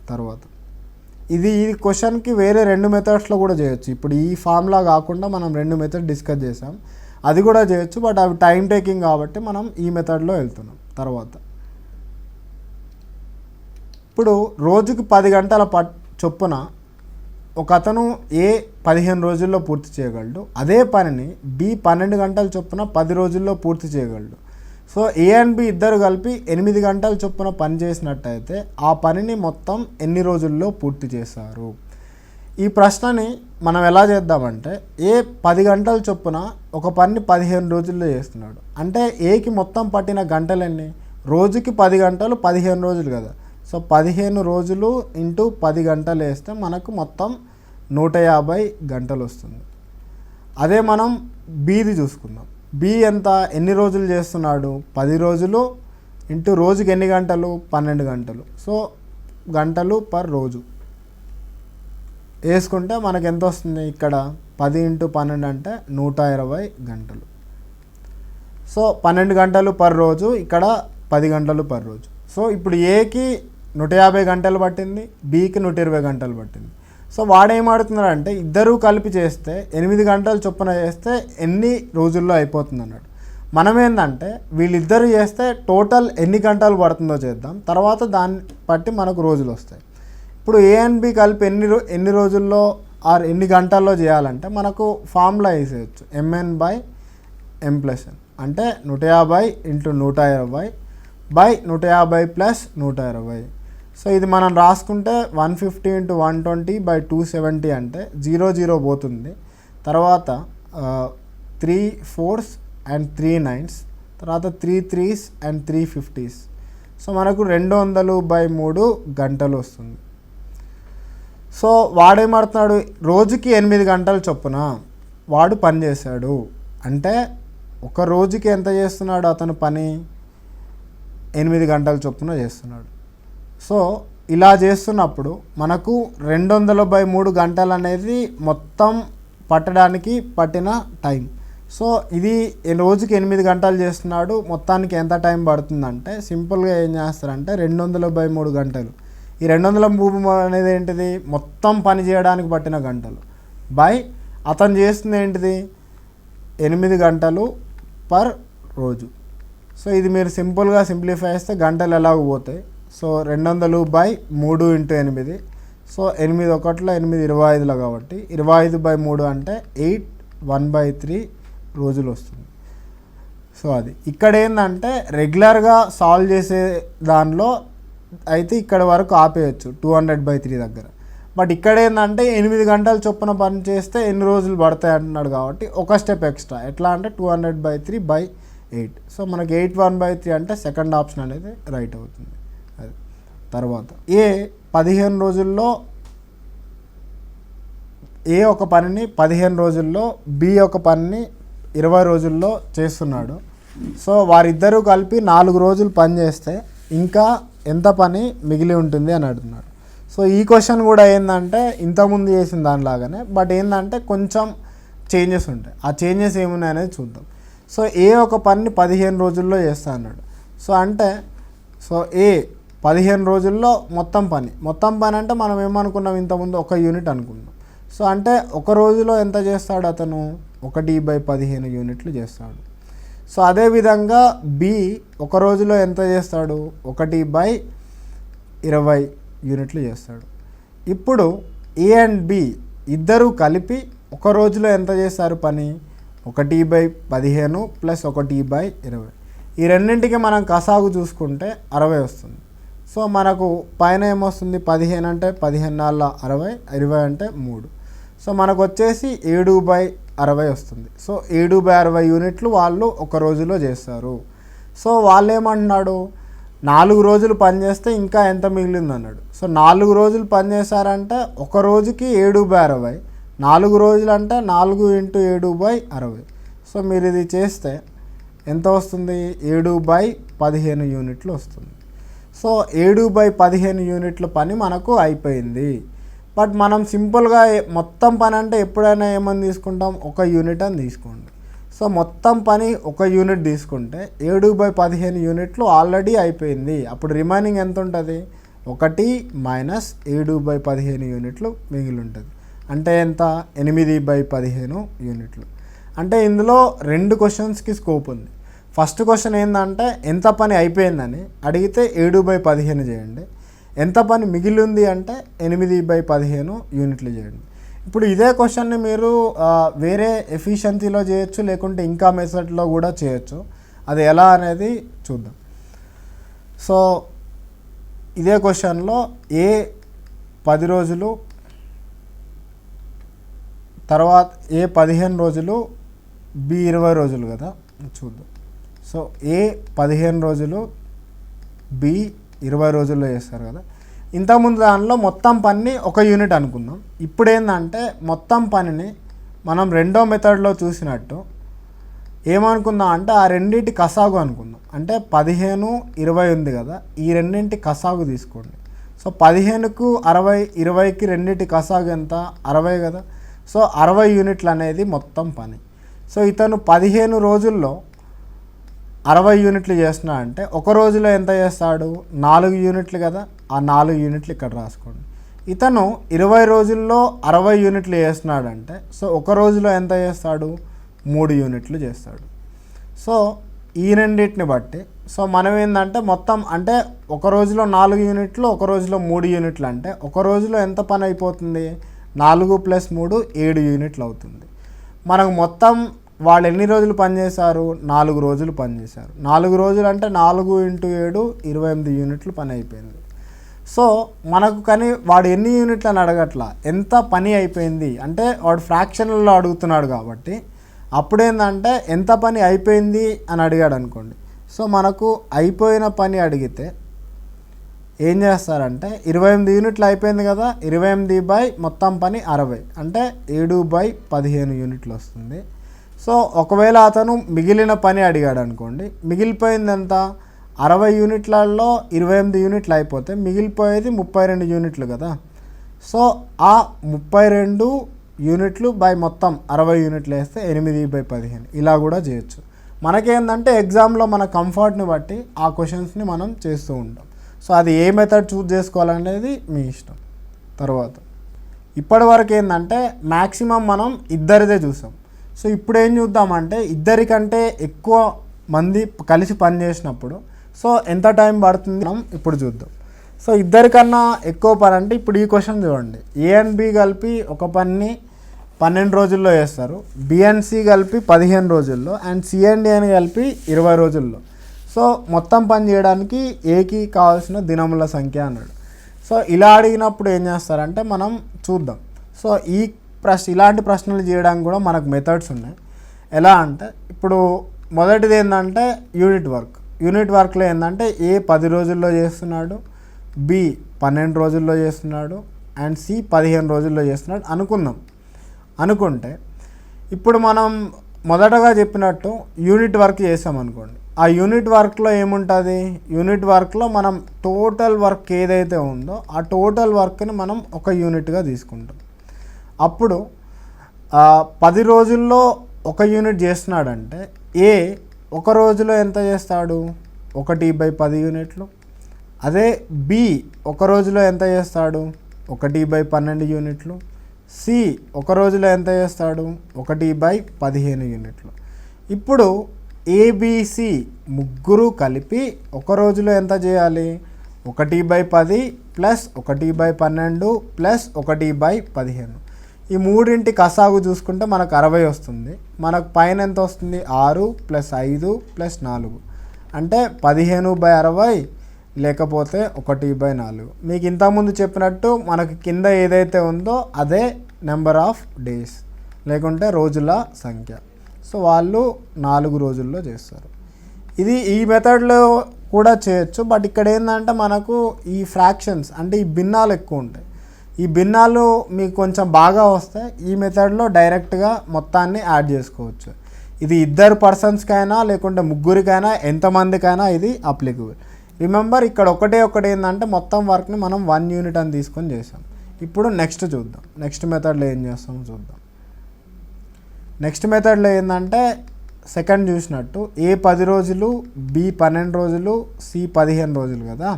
తర్వాత ఈ క్వశ్చన్కి వేరే 2 మెథడ్స్లో కూడా చేయొచ్చు. ఇప్పుడు ఈ ఫార్ములా కాకుండా మనం 2 మెథడ్ డిస్కస్ చేసాం, అది కూడా చేయొచ్చు. బట్ అవి టైం టేకింగ్ కాబట్టి మనం ఈ మెథడ్లో వెళ్తున్నాం. తర్వాత ఇప్పుడు రోజుకి 10 గంటల చొప్పున ఒక అతను ఏ 15 రోజుల్లో పూర్తి చేయగలడు, అదే పనిని బి 12 గంటల చొప్పున 10 రోజుల్లో పూర్తి చేయగలడు. సో ఏ అండ్ బి ఇద్దరు కలిపి 8 గంటల చొప్పున పని చేసినట్టయితే ఆ పనిని మొత్తం ఎన్ని రోజుల్లో పూర్తి చేశారు. ఈ ప్రశ్నని మనం ఎలా చేద్దామంటే, ఏ 10 గంటల చొప్పున ఒక పనిని 15 రోజుల్లో చేస్తున్నాడు అంటే ఏకి మొత్తం పట్టిన గంటలు ఎన్ని, రోజుకి 10 గంటలు 15 రోజులు కదా. సో 15 రోజులు ఇంటూ 10 గంటలు వేస్తే మనకు మొత్తం 150 గంటలు వస్తుంది. అదే మనం బీది చూసుకుందాం. బి ఎన్ని రోజులు చేస్తున్నాడు, 10 రోజులు ఇంటూ రోజుకి ఎన్ని గంటలు, 12 గంటలు. సో గంటలు పర్ రోజు వేసుకుంటే మనకు ఎంత వస్తుంది, ఇక్కడ 10 × 12 అంటే 120 గంటలు. సో 12 గంటలు పర్ రోజు, ఇక్కడ 10 గంటలు పర్ రోజు. సో ఇప్పుడు ఏకి 150 గంటలు పట్టింది, బికి 120 గంటలు పట్టింది. సో వాడేమాడుతున్నాడంటే ఇద్దరూ కలిపి చేస్తే 8 గంటలు చొప్పున చేస్తే ఎన్ని రోజుల్లో అయిపోతుంది అన్నాడు. మనం ఏంటంటే వీళ్ళిద్దరు చేస్తే టోటల్ ఎన్ని గంటలు పడుతుందో చేద్దాం, తర్వాత దాన్ని బట్టి మనకు రోజులు వస్తాయి. ఇప్పుడు ఏ అండ్ బి కలిపి ఎన్ని రోజుల్లో ఆర్ ఎన్ని గంటల్లో చేయాలంటే మనకు ఫార్ములా వేసేయచ్చు, mn/m+n అంటే 150 × 120/150 + 120. సో ఇది మనం రాసుకుంటే 150 × 120/270 అంటే 0 0 పోతుంది. తర్వాత 3 4s and 3 9s, తర్వాత 3 3s and 3 50s. సో మనకు 200/3 గంటలు వస్తుంది. సో వాడేమడుతున్నాడు, రోజుకి 8 గంటల చొప్పున వాడు పని చేశాడు అంటే ఒక రోజుకి ఎంత చేస్తున్నాడు అతను పని, 8 గంటల చొప్పున చేస్తున్నాడు. సో ఇలా చేస్తున్నప్పుడు మనకు 200/3 గంటలు అనేది మొత్తం పట్టడానికి పట్టిన టైం. సో ఇది రోజుకి 8 గంటలు చేస్తున్నాడు, మొత్తానికి ఎంత టైం పడుతుందంటే సింపుల్గా ఏం చేస్తారంటే 200/3 గంటలు. ఈ 203 అనేది ఏంటిది, మొత్తం పని చేయడానికి పట్టిన గంటలు బై అతను చేస్తుంది ఏంటిది 8 గంటలు పర్ రోజు. సో ఇది మీరు సింపుల్గా సింప్లిఫై చేస్తే గంటలు ఎలాగ పోతాయి. సో 200/3 × 8. సో 8 1 8 25 కాబట్టి 25/3 అంటే 8 1/3 రోజులు వస్తుంది. సో అది ఇక్కడ ఏంటంటే రెగ్యులర్గా సాల్వ్ చేసే దానిలో అయితే ఇక్కడ వరకు ఆపేయచ్చు 200/3 దగ్గర. బట్ ఇక్కడ ఏంటంటే 8 గంటల చొప్పున పని చేస్తే ఎన్ని రోజులు పడతాయి అంటున్నాడు కాబట్టి ఒక స్టెప్ ఎక్స్ట్రా. ఎట్లా అంటే 200/3/8. సో మనకి 8 1/3 అంటే సెకండ్ ఆప్షన్ అనేది రైట్ అవుతుంది. అది తర్వాత ఏ 15 రోజుల్లో ఏ ఒక పనిని 15 రోజుల్లో బి ఒక పనిని 20 రోజుల్లో చేస్తున్నాడు. సో వారిద్దరూ కలిపి 4 రోజులు పని చేస్తే ఇంకా ఎంత పని మిగిలి ఉంటుంది అని అడుగుతున్నాడు. సో ఈ క్వశ్చన్ కూడా ఏంటంటే ఇంతకుముందు చేసిన దానిలాగానే, బట్ ఏంటంటే కొంచెం చేంజెస్ ఉంటాయి. ఆ చేంజెస్ ఏమున్నాయి అనేది చూద్దాం. సో ఏ ఒక పనిని 15 రోజుల్లో చేస్తా అన్నాడు. సో అంటే సో ఏ 15 రోజుల్లో మొత్తం పని అంటే మనం ఏమనుకున్నాం, ఇంతకుముందు 1 యూనిట్ అనుకున్నాం. సో అంటే ఒక రోజులో ఎంత చేస్తాడు అతను, 1/15 యూనిట్లు చేస్తాడు. సో అదేవిధంగా బి ఒక రోజులో ఎంత చేస్తాడు, 1/20 యూనిట్లు చేస్తాడు. ఇప్పుడు ఏ అండ్ బి ఇద్దరు కలిపి ఒక రోజులో ఎంత చేస్తారు పని, 1/15 + 1/20. ఈ రెండింటికి మనం కసాగు చూసుకుంటే 60 వస్తుంది. సో మనకు పైన ఏమొస్తుంది, 15 అంటే 15 నాళ్ళ 60, 20 అంటే 3. సో మనకు వచ్చేసి 7/60 వస్తుంది. సో 7/60 యూనిట్లు వాళ్ళు ఒక రోజులో చేస్తారు. సో వాళ్ళు ఏమంటున్నాడు, 4 రోజులు పనిచేస్తే ఇంకా ఎంత మిగిలింది అన్నాడు. సో 4 రోజులు పనిచేశారంటే ఒక రోజుకి 7/60, 4 రోజులు అంటే 4 × 7/60. సో మీరు ఇది చేస్తే ఎంత వస్తుంది, 7/15 యూనిట్లు వస్తుంది. సో 7/15 యూనిట్ల పని మనకు అయిపోయింది. బట్ మనం సింపుల్గా మొత్తం పని అంటే ఎప్పుడైనా ఏమని తీసుకుంటాం, 1 యూనిట్ అని తీసుకోండి. సో మొత్తం పని 1 యూనిట్ తీసుకుంటే 7/15 యూనిట్లు ఆల్రెడీ అయిపోయింది. అప్పుడు రిమైనింగ్ ఎంత ఉంటుంది, 1 - 7/15 యూనిట్లు మిగిలి ఉంటుంది. అంటే ఎంత, 8/15 యూనిట్లు. అంటే ఇందులో 2 క్వశ్చన్స్కి స్కోప్ ఉంది. ఫస్ట్ క్వశ్చన్ ఏంటంటే ఎంత పని అయిపోయిందని అడిగితే 7/15 చేయండి, ఎంత పని మిగిలింది అంటే 8/15 యూనిట్లు చేయండి. ఇప్పుడు ఇదే క్వశ్చన్ని మీరు వేరే ఎఫిషియన్సీలో చేయొచ్చు, లేకుంటే ఇంకా మెథడ్లో కూడా చేయొచ్చు. అది ఎలా అనేది చూద్దాం. సో ఇదే క్వశ్చన్లో ఏ 10 రోజులు, తర్వాత ఏ 15 రోజులు, బి 20 రోజులు కదా, చూద్దాం. సో ఏ 15 రోజులు, బి 20 రోజుల్లో చేస్తారు కదా. ఇంతకుముందు దానిలో మొత్తం పని 1 యూనిట్ అనుకుందాం. ఇప్పుడు ఏంటంటే మొత్తం పనిని మనం రెండో మెథడ్లో చూసినట్టు ఏమనుకుందాం అంటే ఆ రెండింటి కసాగు అనుకుందాం. అంటే 15, 20 ఉంది కదా, ఈ రెండింటి కసాగు తీసుకోండి. సో 15కు 60, 20కి రెండింటి కసాగు ఎంత, 60 కదా. సో 60 యూనిట్లు అనేది మొత్తం పని. సో ఇతను 15 రోజుల్లో 60 యూనిట్లు చేస్తున్నా అంటే ఒక రోజులో ఎంత చేస్తాడు, 4 యూనిట్లు కదా. ఆ 4 యూనిట్లు ఇక్కడ రాసుకోండి. ఇతను 20 రోజుల్లో 60 యూనిట్లు చేస్తున్నాడంటే సో ఒక రోజులో ఎంత చేస్తాడు, 3 యూనిట్లు చేస్తాడు. సో ఈ రెండింటిని బట్టి సో మనం ఏంటంటే మొత్తం అంటే ఒక రోజులో 4 యూనిట్లు, ఒక రోజులో 3 యూనిట్లు అంటే ఒక రోజులో ఎంత పని అయిపోతుంది, 4 + 3 7 యూనిట్లు అవుతుంది. మనకు మొత్తం వాళ్ళు ఎన్ని రోజులు పనిచేశారు, 4 రోజులు పనిచేశారు. 4 రోజులు అంటే 4 × 7 28 యూనిట్లు పని అయిపోయింది. సో మనకు కానీ వాడు ఎన్ని యూనిట్లు అని అడగట్లా, ఎంత పని అయిపోయింది అంటే వాడు ఫ్రాక్షన్లలో అడుగుతున్నాడు కాబట్టి అప్పుడేందంటే ఎంత పని అయిపోయింది అని అడిగాడు అనుకోండి. సో మనకు అయిపోయిన పని అడిగితే ఏం చేస్తారంటే 28 యూనిట్లు అయిపోయింది కదా, 28 మొత్తం పని 60 అంటే 7/15 యూనిట్లు వస్తుంది. సో ఒకవేళ అతను మిగిలిన పని అడిగాడు అనుకోండి, మిగిలిపోయింది ఎంత, 60 యూనిట్లలో 28 యూనిట్లు అయిపోతే మిగిలిపోయేది 32 యూనిట్లు కదా. సో ఆ 32 యూనిట్లు మొత్తం 60 యూనిట్లు వేస్తే 8/15 ఇలా కూడా చేయొచ్చు. మనకేంటంటే ఎగ్జామ్లో మన కంఫర్ట్ని బట్టి ఆ క్వశ్చన్స్ని మనం చేస్తూ ఉంటాం. సో అది ఏ మెథడ్ చూస్ చేసుకోవాలనేది మీ ఇష్టం. తర్వాత ఇప్పటి వరకు ఏంటంటే మ్యాక్సిమం మనం ఇద్దరిదే చూసాం. సో ఇప్పుడు ఏం చూద్దామంటే ఇద్దరికంటే ఎక్కువ మంది కలిసి పని చేసినప్పుడు సో ఎంత టైం పడుతుంది మనం ఇప్పుడు చూద్దాం. సో ఇద్దరికన్నా ఎక్కువ పని అంటే ఇప్పుడు ఈ క్వశ్చన్ చూడండి, ఏ అండ్ బి కలిపి ఒక పనిని 12 రోజుల్లో చేస్తారు, బి అండ్ సి కలిపి 15 రోజుల్లో, అండ్ సి అండ్ ఏ అని కలిపి 20 రోజుల్లో. సో మొత్తం పని చేయడానికి ఏకి కావాల్సిన దినముల సంఖ్య అన్నాడు. సో ఇలా అడిగినప్పుడు ఏం చేస్తారంటే మనం చూద్దాం. సో ఇలాంటి ప్రశ్నలు చేయడానికి కూడా మనకు మెథడ్స్ ఉన్నాయి. ఎలా అంటే ఇప్పుడు మొదటిది ఏంటంటే యూనిట్ వర్క్లో ఏంటంటే ఏ 10 రోజుల్లో చేస్తున్నాడు, బి 12 రోజుల్లో చేస్తున్నాడు, అండ్ సి 15 రోజుల్లో చేస్తున్నాడు అనుకుంటే ఇప్పుడు మనం మొదటగా చెప్పినట్టు యూనిట్ వర్క్ చేసామనుకోండి. ఆ యూనిట్ వర్క్లో ఏముంటుంది, యూనిట్ వర్క్లో మనం టోటల్ వర్క్ ఏదైతే ఉందో ఆ టోటల్ వర్క్ని మనం ఒక యూనిట్గా తీసుకుంటాం. అప్పుడు 10 రోజుల్లో ఒక యూనిట్ చేస్తున్నాడంటే ఏ ఒక రోజులో ఎంత చేస్తాడు, 1/10 యూనిట్లు. అదే బి ఒక రోజులో ఎంత చేస్తాడు, 1/12 యూనిట్లు. సి ఒక రోజులో ఎంత చేస్తాడు, 1/15 యూనిట్లు. ఇప్పుడు ఏబిసి ముగ్గురు కలిపి ఒక రోజులో ఎంత చేయాలి, 1/10 ప్లస్ 1/12 ప్లస్ 1/15. ఈ మూడింటి కసాగు చూసుకుంటే మనకు 60 వస్తుంది. మనకు పైన ఎంత వస్తుంది, 6 + 5 + 4 అంటే 15/60 లేకపోతే 1/4. మీకు ఇంతకుముందు చెప్పినట్టు మనకు కింద ఏదైతే ఉందో అదే నెంబర్ ఆఫ్ డేస్ లేకుంటే రోజుల సంఖ్య. సో వాళ్ళు 4 రోజుల్లో చేస్తారు. ఇది ఈ మెథడ్లో కూడా చేయొచ్చు. బట్ ఇక్కడ ఏంటంటే మనకు ఈ ఫ్రాక్షన్స్ అంటే ఈ భిన్నాలు ఎక్కువ ఉంటాయి. ఈ భిన్నాలు మీకు కొంచెం బాగా వస్తే ఈ మెథడ్లో డైరెక్ట్గా మొత్తాన్ని యాడ్ చేసుకోవచ్చు. ఇది 2 పర్సన్స్కైనా లేకుంటే ముగ్గురికైనా ఎంతమందికైనా ఇది అప్లికబుల్. రిమెంబర్ ఇక్కడ ఒకటి ఏంటంటే మొత్తం వర్క్ని మనం 1 యూనిట్ అని తీసుకొని చేసాం. ఇప్పుడు నెక్స్ట్ చూద్దాం, నెక్స్ట్ మెథడ్లో ఏం చేస్తామో చూద్దాం. నెక్స్ట్ మెథడ్లో ఏంటంటే సెకండ్ చూసినట్టు ఏ 10 రోజులు, బి 12 రోజులు, సి 15 రోజులు కదా.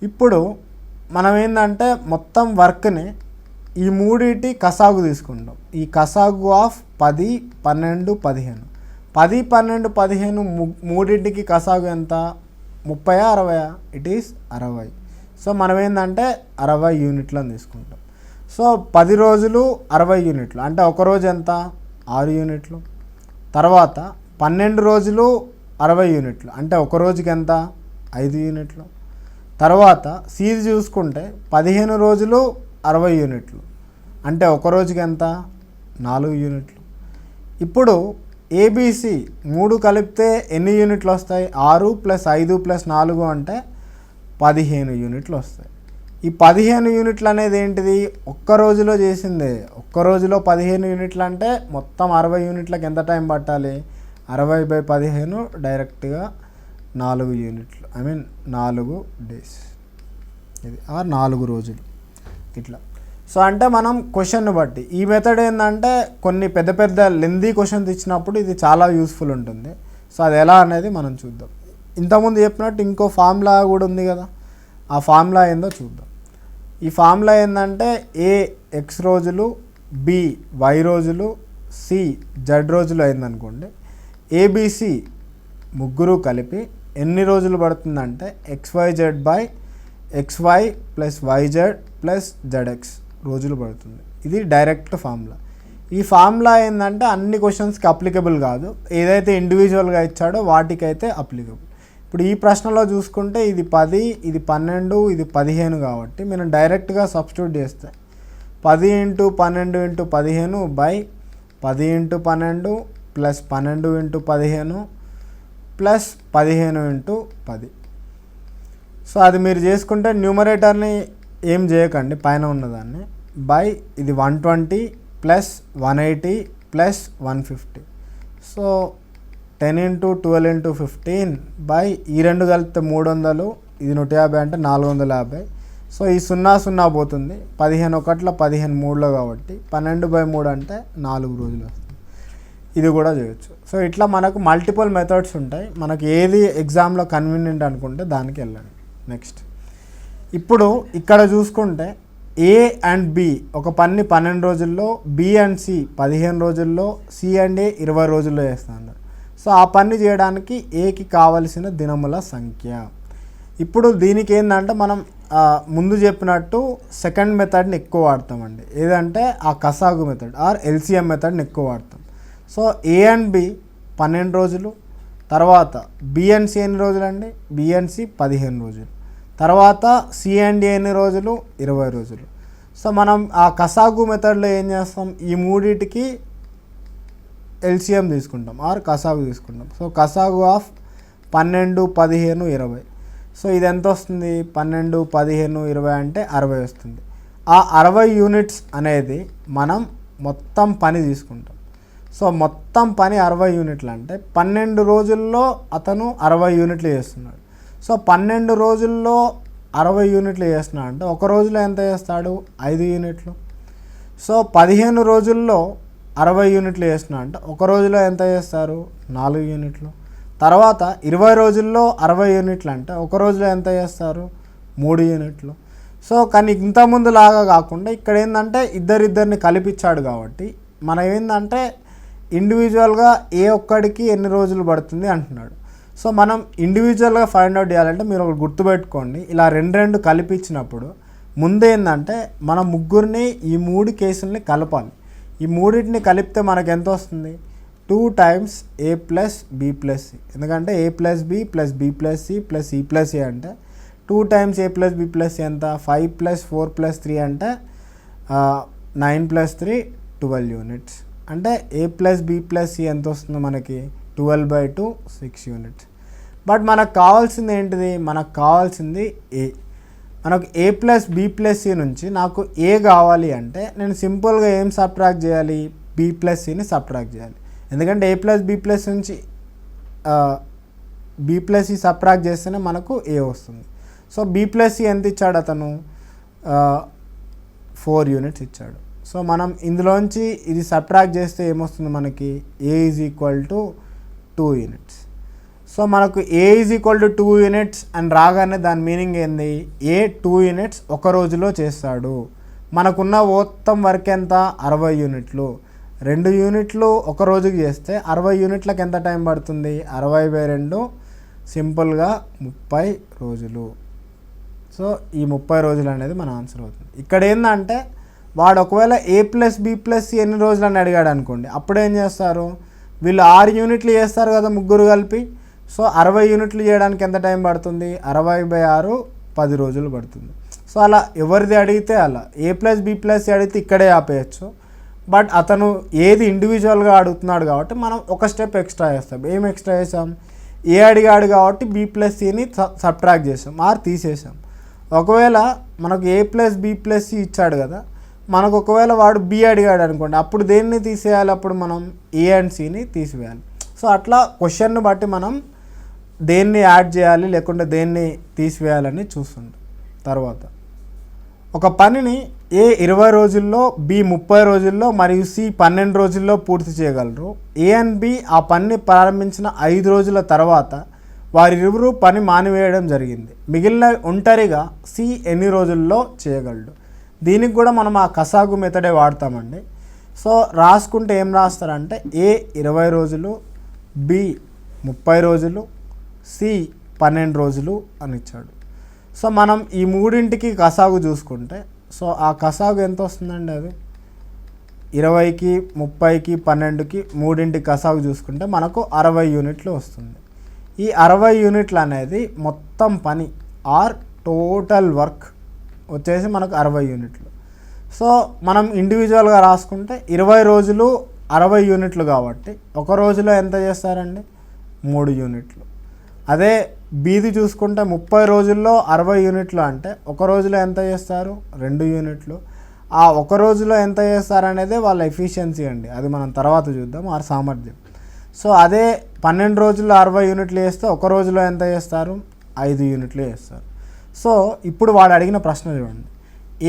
ఇప్పుడు మనం ఏంటంటే మొత్తం వర్క్ని ఈ మూడింటి కసాగు తీసుకుంటాం. ఈ కసాగు ఆఫ్ 10, 12, 15. 10, 12, 15 మూడింటికి కసాగు ఎంత, 30, 60? It is 60. సో మనం ఏంటంటే 60 యూనిట్లను తీసుకుంటాం. సో 10 రోజులు 60 యూనిట్లు అంటే ఒక రోజు ఎంత, 6 యూనిట్లు. తర్వాత 12 రోజులు 60 యూనిట్లు అంటే ఒక రోజుకి ఎంత, 5 యూనిట్లు. తర్వాత సీది చూసుకుంటే 15 రోజులు 60 యూనిట్లు అంటే ఒక రోజుకి ఎంత, 4 యూనిట్లు. ఇప్పుడు ఏబిసి 3 కలిపితే ఎన్ని యూనిట్లు వస్తాయి, 6 + 5 + 4 అంటే 15 యూనిట్లు వస్తాయి. ఈ 15 యూనిట్లు అనేది ఏంటిది, ఒక్క రోజులో చేసిందే. ఒక్క రోజులో 15 యూనిట్లు అంటే మొత్తం 60 యూనిట్లకు ఎంత టైం పట్టాలి, 60/15 డైరెక్ట్గా 4 యూనిట్లు, 4 డేస్. ఇది 4 రోజులు ఇట్లా. సో అంటే మనం క్వశ్చన్ని బట్టి ఈ మెథడ్ ఏంటంటే కొన్ని పెద్ద పెద్ద లెందీ క్వశ్చన్స్ ఇచ్చినప్పుడు ఇది చాలా యూస్ఫుల్ ఉంటుంది. సో అది ఎలా అనేది మనం చూద్దాం. ఇంతకుముందు చెప్పినట్టు ఇంకో ఫార్ములా కూడా ఉంది కదా, ఆ ఫార్ములా ఏందో చూద్దాం. ఈ ఫార్ములా ఏంటంటే ఏ ఎక్స్ రోజులు, బి వై రోజులు, సి జెడ్ రోజులు అయిందనుకోండి. ఏబిసి ముగ్గురు కలిపి ఎన్ని రోజులు పడుతుందంటే XYZ/XY + YZ + ZX రోజులు పడుతుంది. ఇది డైరెక్ట్ ఫార్ములా. ఈ ఫార్ములా ఏంటంటే అన్ని క్వశ్చన్స్కి అప్లికబుల్ కాదు, ఏదైతే ఇండివిజువల్గా ఇచ్చాడో వాటికైతే అప్లికబుల్. ఇప్పుడు ఈ ప్రశ్నలో చూసుకుంటే ఇది 10, ఇది 12, ఇది 15 కాబట్టి మనం డైరెక్ట్గా సబ్స్టిట్యూట్ చేస్తే 10 × 12 × 15 /10 × 12 + 12 × 15 + 15 × 10. సో అది మీరు చేసుకుంటే న్యూమరేటర్ని ఏం చేయకండి, పైన ఉన్నదాన్ని ఇది 120 + 180 + 150. సో 10 × 12 × 15 ఈ రెండు కలిపితే 300, ఇది 150 అంటే 450. సో ఈ 0 పోతుంది, 15 ఒకట్ల 15 3లో కాబట్టి 12/3 అంటే 4 రోజులు వస్తుంది. ఇది కూడా చేయొచ్చు. సో ఇట్లా మనకు మల్టిపుల్ మెథడ్స్ ఉంటాయి. మనకి ఏది ఎగ్జామ్లో కన్వీనియంట్ అనుకుంటే దానికి వెళ్ళండి. నెక్స్ట్ ఇప్పుడు ఇక్కడ చూసుకుంటే ఏ అండ్ బి ఒక పని 12 రోజుల్లో, బి అండ్ సి 15 రోజుల్లో, సి అండ్ ఏ 20 రోజుల్లో చేస్తున్నారు. సో ఆ పని చేయడానికి ఏకి కావలసిన దినముల సంఖ్య. ఇప్పుడు దీనికి ఏంటంటే మనం ముందు చెప్పినట్టు సెకండ్ మెథడ్ని ఎక్కువ వాడతామండి. ఏదంటే ఆ కసాగు మెథడ్ ఆర్ ఎల్సిఎం మెథడ్ని ఎక్కువ వాడతాం. సో ఏ అండ్ బి 12 రోజులు, తర్వాత బి అండ్ సి ఎన్ని రోజులు అండి, బి అండ్ సి 15 రోజులు, తర్వాత సి అండ్ ఏ ఎన్ని రోజులు, 20 రోజులు. సో మనం ఆ కసాగు మెథడ్లో ఏం చేస్తాం, ఈ మూడింటికి ఎల్సిఎం తీసుకుంటాం ఆర్ కసాగు తీసుకుంటాం. So కసాగు of 12, 15, 20. సో ఇది ఎంత వస్తుంది, 12, 15, 20 అంటే 60 వస్తుంది. ఆ 60 యూనిట్స్ అనేది మనం మొత్తం పని తీసుకుంటాం. సో మొత్తం పని 60 యూనిట్లు అంటే 12 రోజుల్లో అతను 60 యూనిట్లు చేస్తున్నాడు. సో 12 రోజుల్లో 60 యూనిట్లు చేస్తున్నాడు అంటే ఒక రోజులో ఎంత చేస్తాడు, 5 యూనిట్లు. సో 15 రోజుల్లో 60 యూనిట్లు చేస్తున్నా అంటే ఒక రోజులో ఎంత చేస్తారు? 4 యూనిట్లు. తర్వాత 20 రోజుల్లో 60 యూనిట్లు అంటే ఒక రోజులో ఎంత చేస్తారు? 3 యూనిట్లు. సో కానీ ఇంతకుముందు లాగా కాకుండా ఇక్కడ ఏంటంటే ఇద్దరిని కలిపిచ్చాడు కాబట్టి మనం ఏంటంటే ఇండివిజువల్గా ఏ ఒక్కడికి ఎన్ని రోజులు పడుతుంది అంటున్నాడు. సో మనం ఇండివిజువల్గా ఫైండ్ అవుట్ చేయాలంటే మీరు ఒకటి గుర్తుపెట్టుకోండి, ఇలా రెండు కలిపించినప్పుడు ముందేందంటే మనం ముగ్గురిని ఈ 3 కేసుల్ని కలపాలి. ఈ మూడింటిని కలిపితే మనకు ఎంత వస్తుంది? 2 times a plus b plus c. ఎందుకంటే a plus b plus b plus c plus c plus a అంటే 2 times a plus b plus c ఎంత? 5 plus 4 plus 3 అంటే 9 plus 3 12 యూనిట్స్. అంటే a plus b plus c ఎంత వస్తుంది మనకి? 12/2 6 units. But మనకు కావాల్సింది ఏంటిది? మనకు కావాల్సింది a. మనకు a plus b plus c నుంచి నాకు a కావాలి అంటే నేను సింపుల్గా ఏం సబ్ట్రాక్ట్ చేయాలి? b ప్లస్ cని సబ్ట్రాక్ట్ చేయాలి. ఎందుకంటే a ప్లస్ b ప్లస్ నుంచి b ప్లస్ c సబ్ట్రాక్ట్ చేస్తేనే మనకు a వస్తుంది. సో b ప్లస్ c ఎంత ఇచ్చాడు అతను? 4 యూనిట్స్ ఇచ్చాడు. సో మనం ఇందులోంచి ఇది సబ్ట్రాక్ట్ చేస్తే ఏమొస్తుంది మనకి? a is equal to 2 units. So మనకు a is equal to 2 units అని రాగానే దాని మీనింగ్ ఏంది? a 2 యూనిట్స్ ఒక రోజులో చేస్తాడు. మనకున్న మొత్తం వర్క్ ఎంత? 60 యూనిట్లు. 2 యూనిట్లు ఒక రోజుకి చేస్తే 60 యూనిట్లకు ఎంత టైం పడుతుంది? 60/2 సింపుల్గా 30 రోజులు. సో ఈ 30 రోజులు అనేది మన ఆన్సర్ అవుతుంది. ఇక్కడ ఏంటంటే వాడు ఒకవేళ a plus b plus c ఎన్ని రోజులు అని అడిగాడు అనుకోండి, అప్పుడు ఏం చేస్తారు? వీళ్ళు 6 యూనిట్లు చేస్తారు కదా ముగ్గురు కలిపి. సో 60 యూనిట్లు చేయడానికి ఎంత టైం పడుతుంది? 60/6 10 రోజులు పడుతుంది. సో అలా ఎవరిది అడిగితే అలా a plus b plus c అడిగితే ఇక్కడే ఆపేయచ్చు. బట్ అతను ఏది ఇండివిజువల్గా అడుగుతున్నాడు కాబట్టి మనం ఒక స్టెప్ ఎక్స్ట్రా చేస్తాం. ఏం ఎక్స్ట్రా చేసాం? ఏ అడిగాడు కాబట్టి b ప్లస్ cని సబ్ట్రాక్ట్ చేసాం, ఆర్ తీసేసాం. ఒకవేళ మనకు a plus b plus c ఇచ్చాడు కదా, మనకు ఒకవేళ వాడు b అడిగాడు అనుకోండి, అప్పుడు దేన్ని తీసేయాలి? అప్పుడు మనం a అండ్ cని తీసివేయాలి. సో అట్లా క్వశ్చన్ని బట్టి మనం దేన్ని యాడ్ చేయాలి లేకుంటే దేన్ని తీసివేయాలని చూస్తుంటాం. తర్వాత ఒక పనిని a 20 రోజుల్లో, b 30 రోజుల్లో మరియు c 12 రోజుల్లో పూర్తి చేయగలరు. a అండ్ b ఆ పనిని ప్రారంభించిన 5 రోజుల తర్వాత వారిరువురు పని మానివేయడం జరిగింది. మిగిలిన ఒంటరిగా c ఎన్ని రోజుల్లో చేయగలడు? దీనికి కూడా మనం ఆ కసాగు మెథడే వాడతామండి. సో రాసుకుంటే ఏం రాస్తారంటే a 20 రోజులు, b 30 రోజులు, c 12 రోజులు అని ఇచ్చాడు. సో మనం ఈ మూడింటికి కసాగు చూసుకుంటే సో ఆ కసాగు ఎంత వస్తుందండి? అది 20కి 30కి 12కి మూడింటికి కసాగు చూసుకుంటే మనకు 60 యూనిట్లు వస్తుంది. ఈ 60 యూనిట్లు అనేది మొత్తం పని ఆర్ టోటల్ వర్క్ వచ్చేసి మనకు 60 యూనిట్లు. సో మనం ఇండివిజువల్గా రాసుకుంటే 20 రోజులు 60 యూనిట్లు కాబట్టి ఒక రోజులో ఎంత చేస్తారండి? 3 యూనిట్లు. అదే బీది చూసుకుంటే 30 రోజుల్లో 60 యూనిట్లు అంటే ఒక రోజులో ఎంత చేస్తారు? 2 యూనిట్లు. ఆ ఒక రోజులో ఎంత చేస్తారనేదే వాళ్ళ ఎఫిషియన్సీ అండి, అది మనం తర్వాత చూద్దాం, ఆ సామర్థ్యం. సో అదే 12 రోజుల్లో 60 యూనిట్లు చేస్తే ఒక రోజులో ఎంత చేస్తారు? 5 యూనిట్లు చేస్తారు. సో ఇప్పుడు వాడు అడిగిన ప్రశ్న చూడండి,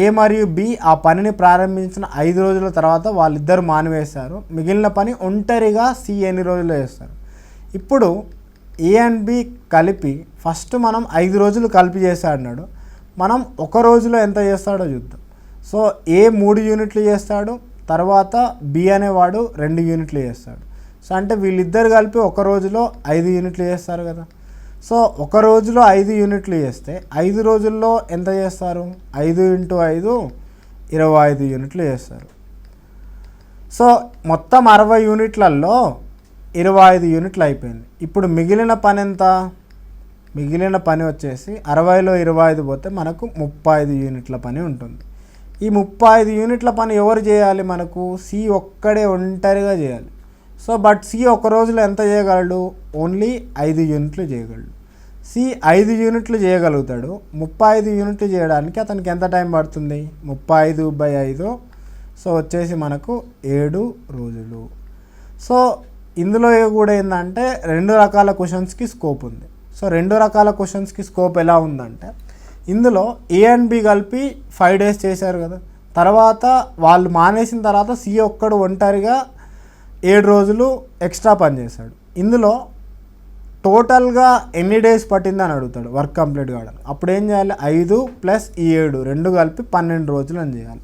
ఏ మరియు బి ఆ పనిని ప్రారంభించిన 5 రోజుల తర్వాత వాళ్ళిద్దరు మానివేశారు. మిగిలిన పని ఒంటరిగా సి ఎన్ని రోజుల్లో చేస్తారు? ఇప్పుడు ఏ అండ్ బి కలిపి ఫస్ట్ మనం 5 రోజులు కలిపి చేస్తాడు. మనం ఒక రోజులో ఎంత చేస్తాడో చూద్దాం. సో ఏ 3 యూనిట్లు చేస్తాడు, తర్వాత బి అనేవాడు 2 యూనిట్లు చేస్తాడు. సో అంటే వీళ్ళిద్దరు కలిపి ఒక రోజులో 5 యూనిట్లు చేస్తారు కదా. సో ఒక రోజులో 5 యూనిట్లు చేస్తే 5 రోజుల్లో ఎంత చేస్తారు? 5 × 5 25 యూనిట్లు చేస్తారు. సో మొత్తం 60 యూనిట్లలో 25 యూనిట్లు అయిపోయింది. ఇప్పుడు మిగిలిన పని ఎంత? మిగిలిన పని వచ్చేసి 60లో 25 పోతే మనకు 35 యూనిట్ల పని ఉంటుంది. ఈ 35 యూనిట్ల పని ఎవరు చేయాలి? మనకు సి ఒక్కడే ఒంటరిగా చేయాలి. సో బట్ సి ఒక రోజులో ఎంత చేయగలడు? ఓన్లీ 5 యూనిట్లు చేయగలడు. సి 5 యూనిట్లు చేయగలుగుతాడు. 35 యూనిట్లు చేయడానికి అతనికి ఎంత టైం పడుతుంది? 35/5. సో వచ్చేసి మనకు 7 రోజులు. సో ఇందులో కూడా ఏంటంటే 2 రకాల క్వశ్చన్స్కి స్కోప్ ఉంది. సో 2 రకాల క్వశ్చన్స్కి స్కోప్ ఎలా ఉందంటే, ఇందులో ఏ అండ్ బి కలిపి 5 డేస్ చేశారు కదా, తర్వాత వాళ్ళు మానేసిన తర్వాత సి ఒక్కడు ఒంటరిగా 7 రోజులు ఎక్స్ట్రా పని చేశాడు. ఇందులో టోటల్గా ఎన్ని డేస్ పట్టిందని అడుగుతాడు వర్క్ కంప్లీట్ కావడానికి. అప్పుడు ఏం చేయాలి, 5 ప్లస్ ఈ 7 రెండు కలిపి 12 రోజులు అని చేయాలి.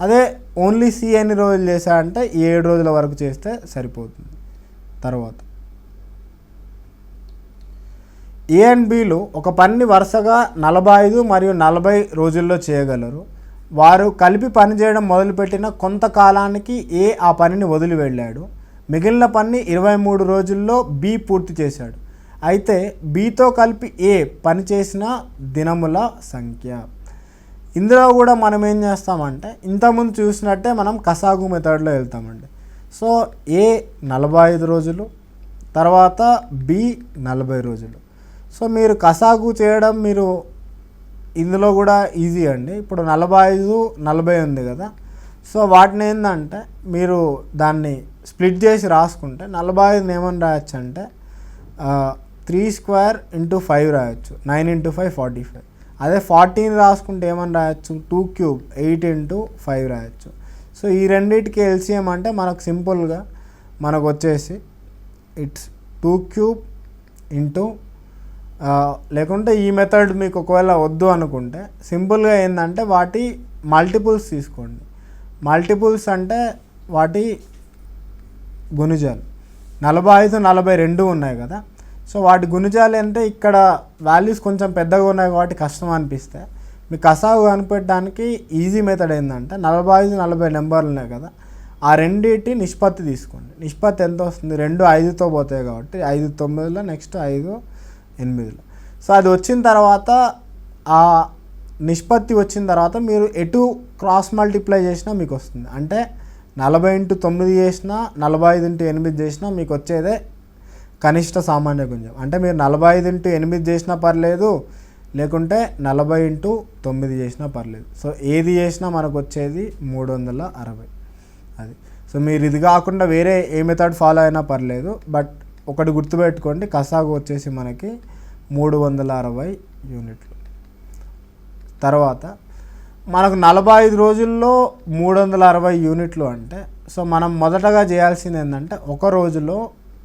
అదే ఓన్లీ సి ఎన్ని రోజులు చేశాడంటే 7 రోజుల వరకు చేస్తే సరిపోతుంది. తర్వాత ఏ అండ్ బిలు ఒక పనిని వరుసగా 45 మరియు 40 రోజుల్లో చేయగలరు. వారు కలిపి పనిచేయడం మొదలుపెట్టిన కొంతకాలానికి ఏ ఆ పనిని వదిలి వెళ్ళాడు. మిగిలిన పని 23 రోజుల్లో బి పూర్తి చేశాడు. అయితే బితో కలిపి ఏ పని చేసిన దినముల సంఖ్య. ఇందులో కూడా మనం ఏం చేస్తామంటే ఇంతకుముందు చూసినట్టే మనం కసాగు మెథడ్లో వెళ్తామండి. సో ఏ 45 రోజులు, తర్వాత బి 40 రోజులు. సో మీరు కసాగు చేయడం మీరు ఇందులో కూడా ఈజీ అండి. ఇప్పుడు 45, 40 ఉంది కదా. సో వాటిని ఏంటంటే మీరు దాన్ని స్ప్లిట్ చేసి రాసుకుంటే 45 ఏమని రాయొచ్చు అంటే 3 స్క్వేర్ ఇంటూ 5 రాయొచ్చు. 9 ఇంటూ 5 45. అదే 14 రాసుకుంటే ఏమని రాయొచ్చు, 2 క్యూబ్ 8 ఇంటూ 5 రాయొచ్చు. సో ఈ రెండింటికి ఎల్సిఎం అంటే మనకు సింపుల్గా మనకు వచ్చేసి ఇట్స్ 2 క్యూబ్ ఇంటూ లేకుంటే ఈ మెథడ్ మీకు ఒకవేళ వద్దు అనుకుంటే సింపుల్గా ఏంటంటే వాటి మల్టిపుల్స్ తీసుకోండి. మల్టిపుల్స్ అంటే వాటి గుణిజాలు. 45, 42 ఉన్నాయి కదా. సో వాటి గుణిజాలు అంటే ఇక్కడ వాల్యూస్ కొంచెం పెద్దగా ఉన్నాయి కాబట్టి కష్టం అనిపిస్తే మీకు కసాగు కనిపెట్టడానికి ఈజీ మెథడ్ ఏంటంటే 45, 40 నెంబర్లు ఉన్నాయి కదా, ఆ రెండింటి నిష్పత్తి తీసుకోండి. నిష్పత్తి ఎంత వస్తుంది, 2 5తో పోతాయి కాబట్టి 5 9లో నెక్స్ట్ 5 8లో. సో అది వచ్చిన తర్వాత ఆ నిష్పత్తి వచ్చిన తర్వాత మీరు ఎటు క్రాస్ మల్టిప్లై చేసినా మీకు వస్తుంది. అంటే 40 ఇంటూ 9 చేసినా 45 ఇంటూ 8 చేసినా మీకు వచ్చేదే కనిష్ట సామాన్య గుణిజం. అంటే మీరు 45 ఇంటూ 8 చేసినా పర్లేదు, లేకుంటే 40 ఇంటూ 9 చేసినా పర్లేదు. సో ఏది చేసినా మనకు వచ్చేది 360. అది. సో మీరు ఇది కాకుండా వేరే ఏ మెథడ్ ఫాలో అయినా పర్లేదు. బట్ ఒకటి గుర్తుపెట్టుకోండి, కసాగు వచ్చేసి మనకి 360 యూనిట్లు. తర్వాత మనకు 45 రోజుల్లో 360 యూనిట్లు అంటే సో మనం మొదటగా చేయాల్సింది ఏంటంటే ఒక రోజులో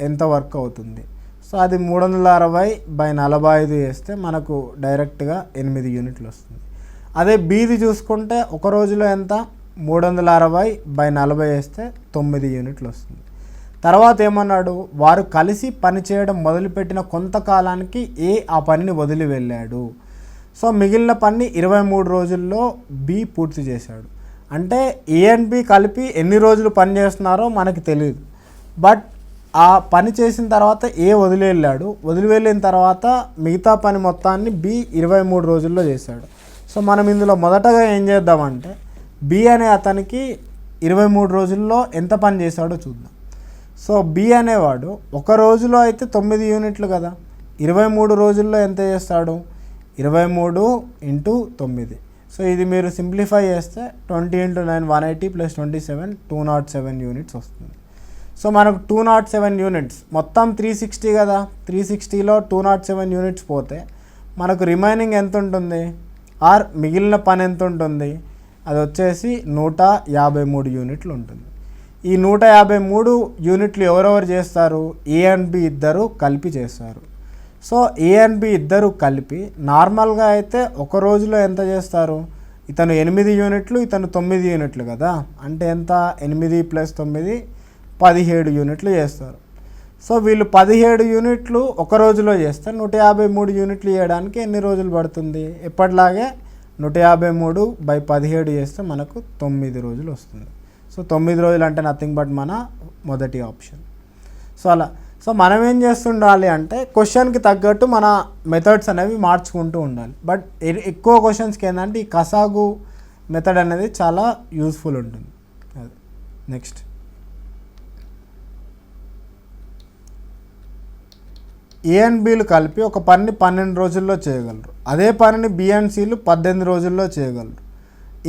ఎంత వర్క్ అవుతుంది. సో అది 360/45 చేస్తే మనకు డైరెక్ట్గా 8 యూనిట్లు వస్తుంది. అదే బీది చూసుకుంటే ఒక రోజులో ఎంత, 360/40 వేస్తే 9 యూనిట్లు వస్తుంది. తర్వాత ఏమన్నాడు, వారు కలిసి పనిచేయడం మొదలుపెట్టిన కొంతకాలానికి ఏ ఆ పనిని వదిలి వెళ్ళాడు. సో మిగిలిన పని 23 రోజుల్లో బి పూర్తి చేశాడు. అంటే ఏ అండ్ బి కలిపి ఎన్ని రోజులు పని చేస్తున్నారో మనకి తెలియదు. బట్ ఆ పని చేసిన తర్వాత ఏ వదిలి వెళ్ళాడు, వదిలి వెళ్ళిన తర్వాత మిగతా పని మొత్తాన్ని బి 23 రోజుల్లో చేశాడు. సో మనం ఇందులో మొదటగా ఏం చేద్దామంటే బి అనే అతనికి 23 రోజుల్లో ఎంత పని చేశాడో చూద్దాం. సో బి అనేవాడు ఒక రోజులో అయితే 9 యూనిట్లు కదా, 23 రోజుల్లో ఎంత చేస్తాడు, 23 ఇంటూ 9. సో ఇది మీరు సింప్లిఫై చేస్తే 20 ఇంటూ 9 180 ప్లస్ 27 207 యూనిట్స్ వస్తుంది. సో మనకు 207 యూనిట్స్ మొత్తం 360 కదా, 360లో 207 యూనిట్స్ పోతే మనకు రిమైనింగ్ ఎంత ఉంటుంది, ఆర్ మిగిలిన పని ఎంత ఉంటుంది, అది వచ్చేసి 153 యూనిట్లు ఉంటుంది. ఈ 153 యూనిట్లు ఎవరెవరు చేస్తారు, ఏ అండ్ బి ఇద్దరు కలిపి చేస్తారు. సో ఏ అండ్ బి ఇద్దరు కలిపి నార్మల్గా అయితే ఒక రోజులో ఎంత చేస్తారు, ఇతను 8 యూనిట్లు ఇతను 9 యూనిట్లు కదా, అంటే ఎంత 8 ప్లస్ 9 17 యూనిట్లు చేస్తారు. సో వీళ్ళు 17 యూనిట్లు ఒక రోజులో చేస్తే 153 యూనిట్లు చేయడానికి ఎన్ని రోజులు పడుతుంది, ఎప్పటిలాగే 153/17 చేస్తే మనకు 9 రోజులు వస్తుంది. సో 9 రోజులు అంటే నథింగ్ బట్ మన మొదటి ఆప్షన్. సో అలా సో మనం ఏం చేస్తుండాలి అంటే క్వశ్చన్కి తగ్గట్టు మన మెథడ్స్ అనేవి మార్చుకుంటూ ఉండాలి. బట్ ఎక్కువ క్వశ్చన్స్కి ఏంటంటే ఈ కసాగు మెథడ్ అనేది చాలా యూస్ఫుల్ ఉంటుంది. అది నెక్స్ట్ ఏ అండ్ బీలు కలిపి ఒక పనిని 12 రోజుల్లో చేయగలరు. అదే పనిని బి అండ్ సిలు 18 రోజుల్లో చేయగలరు.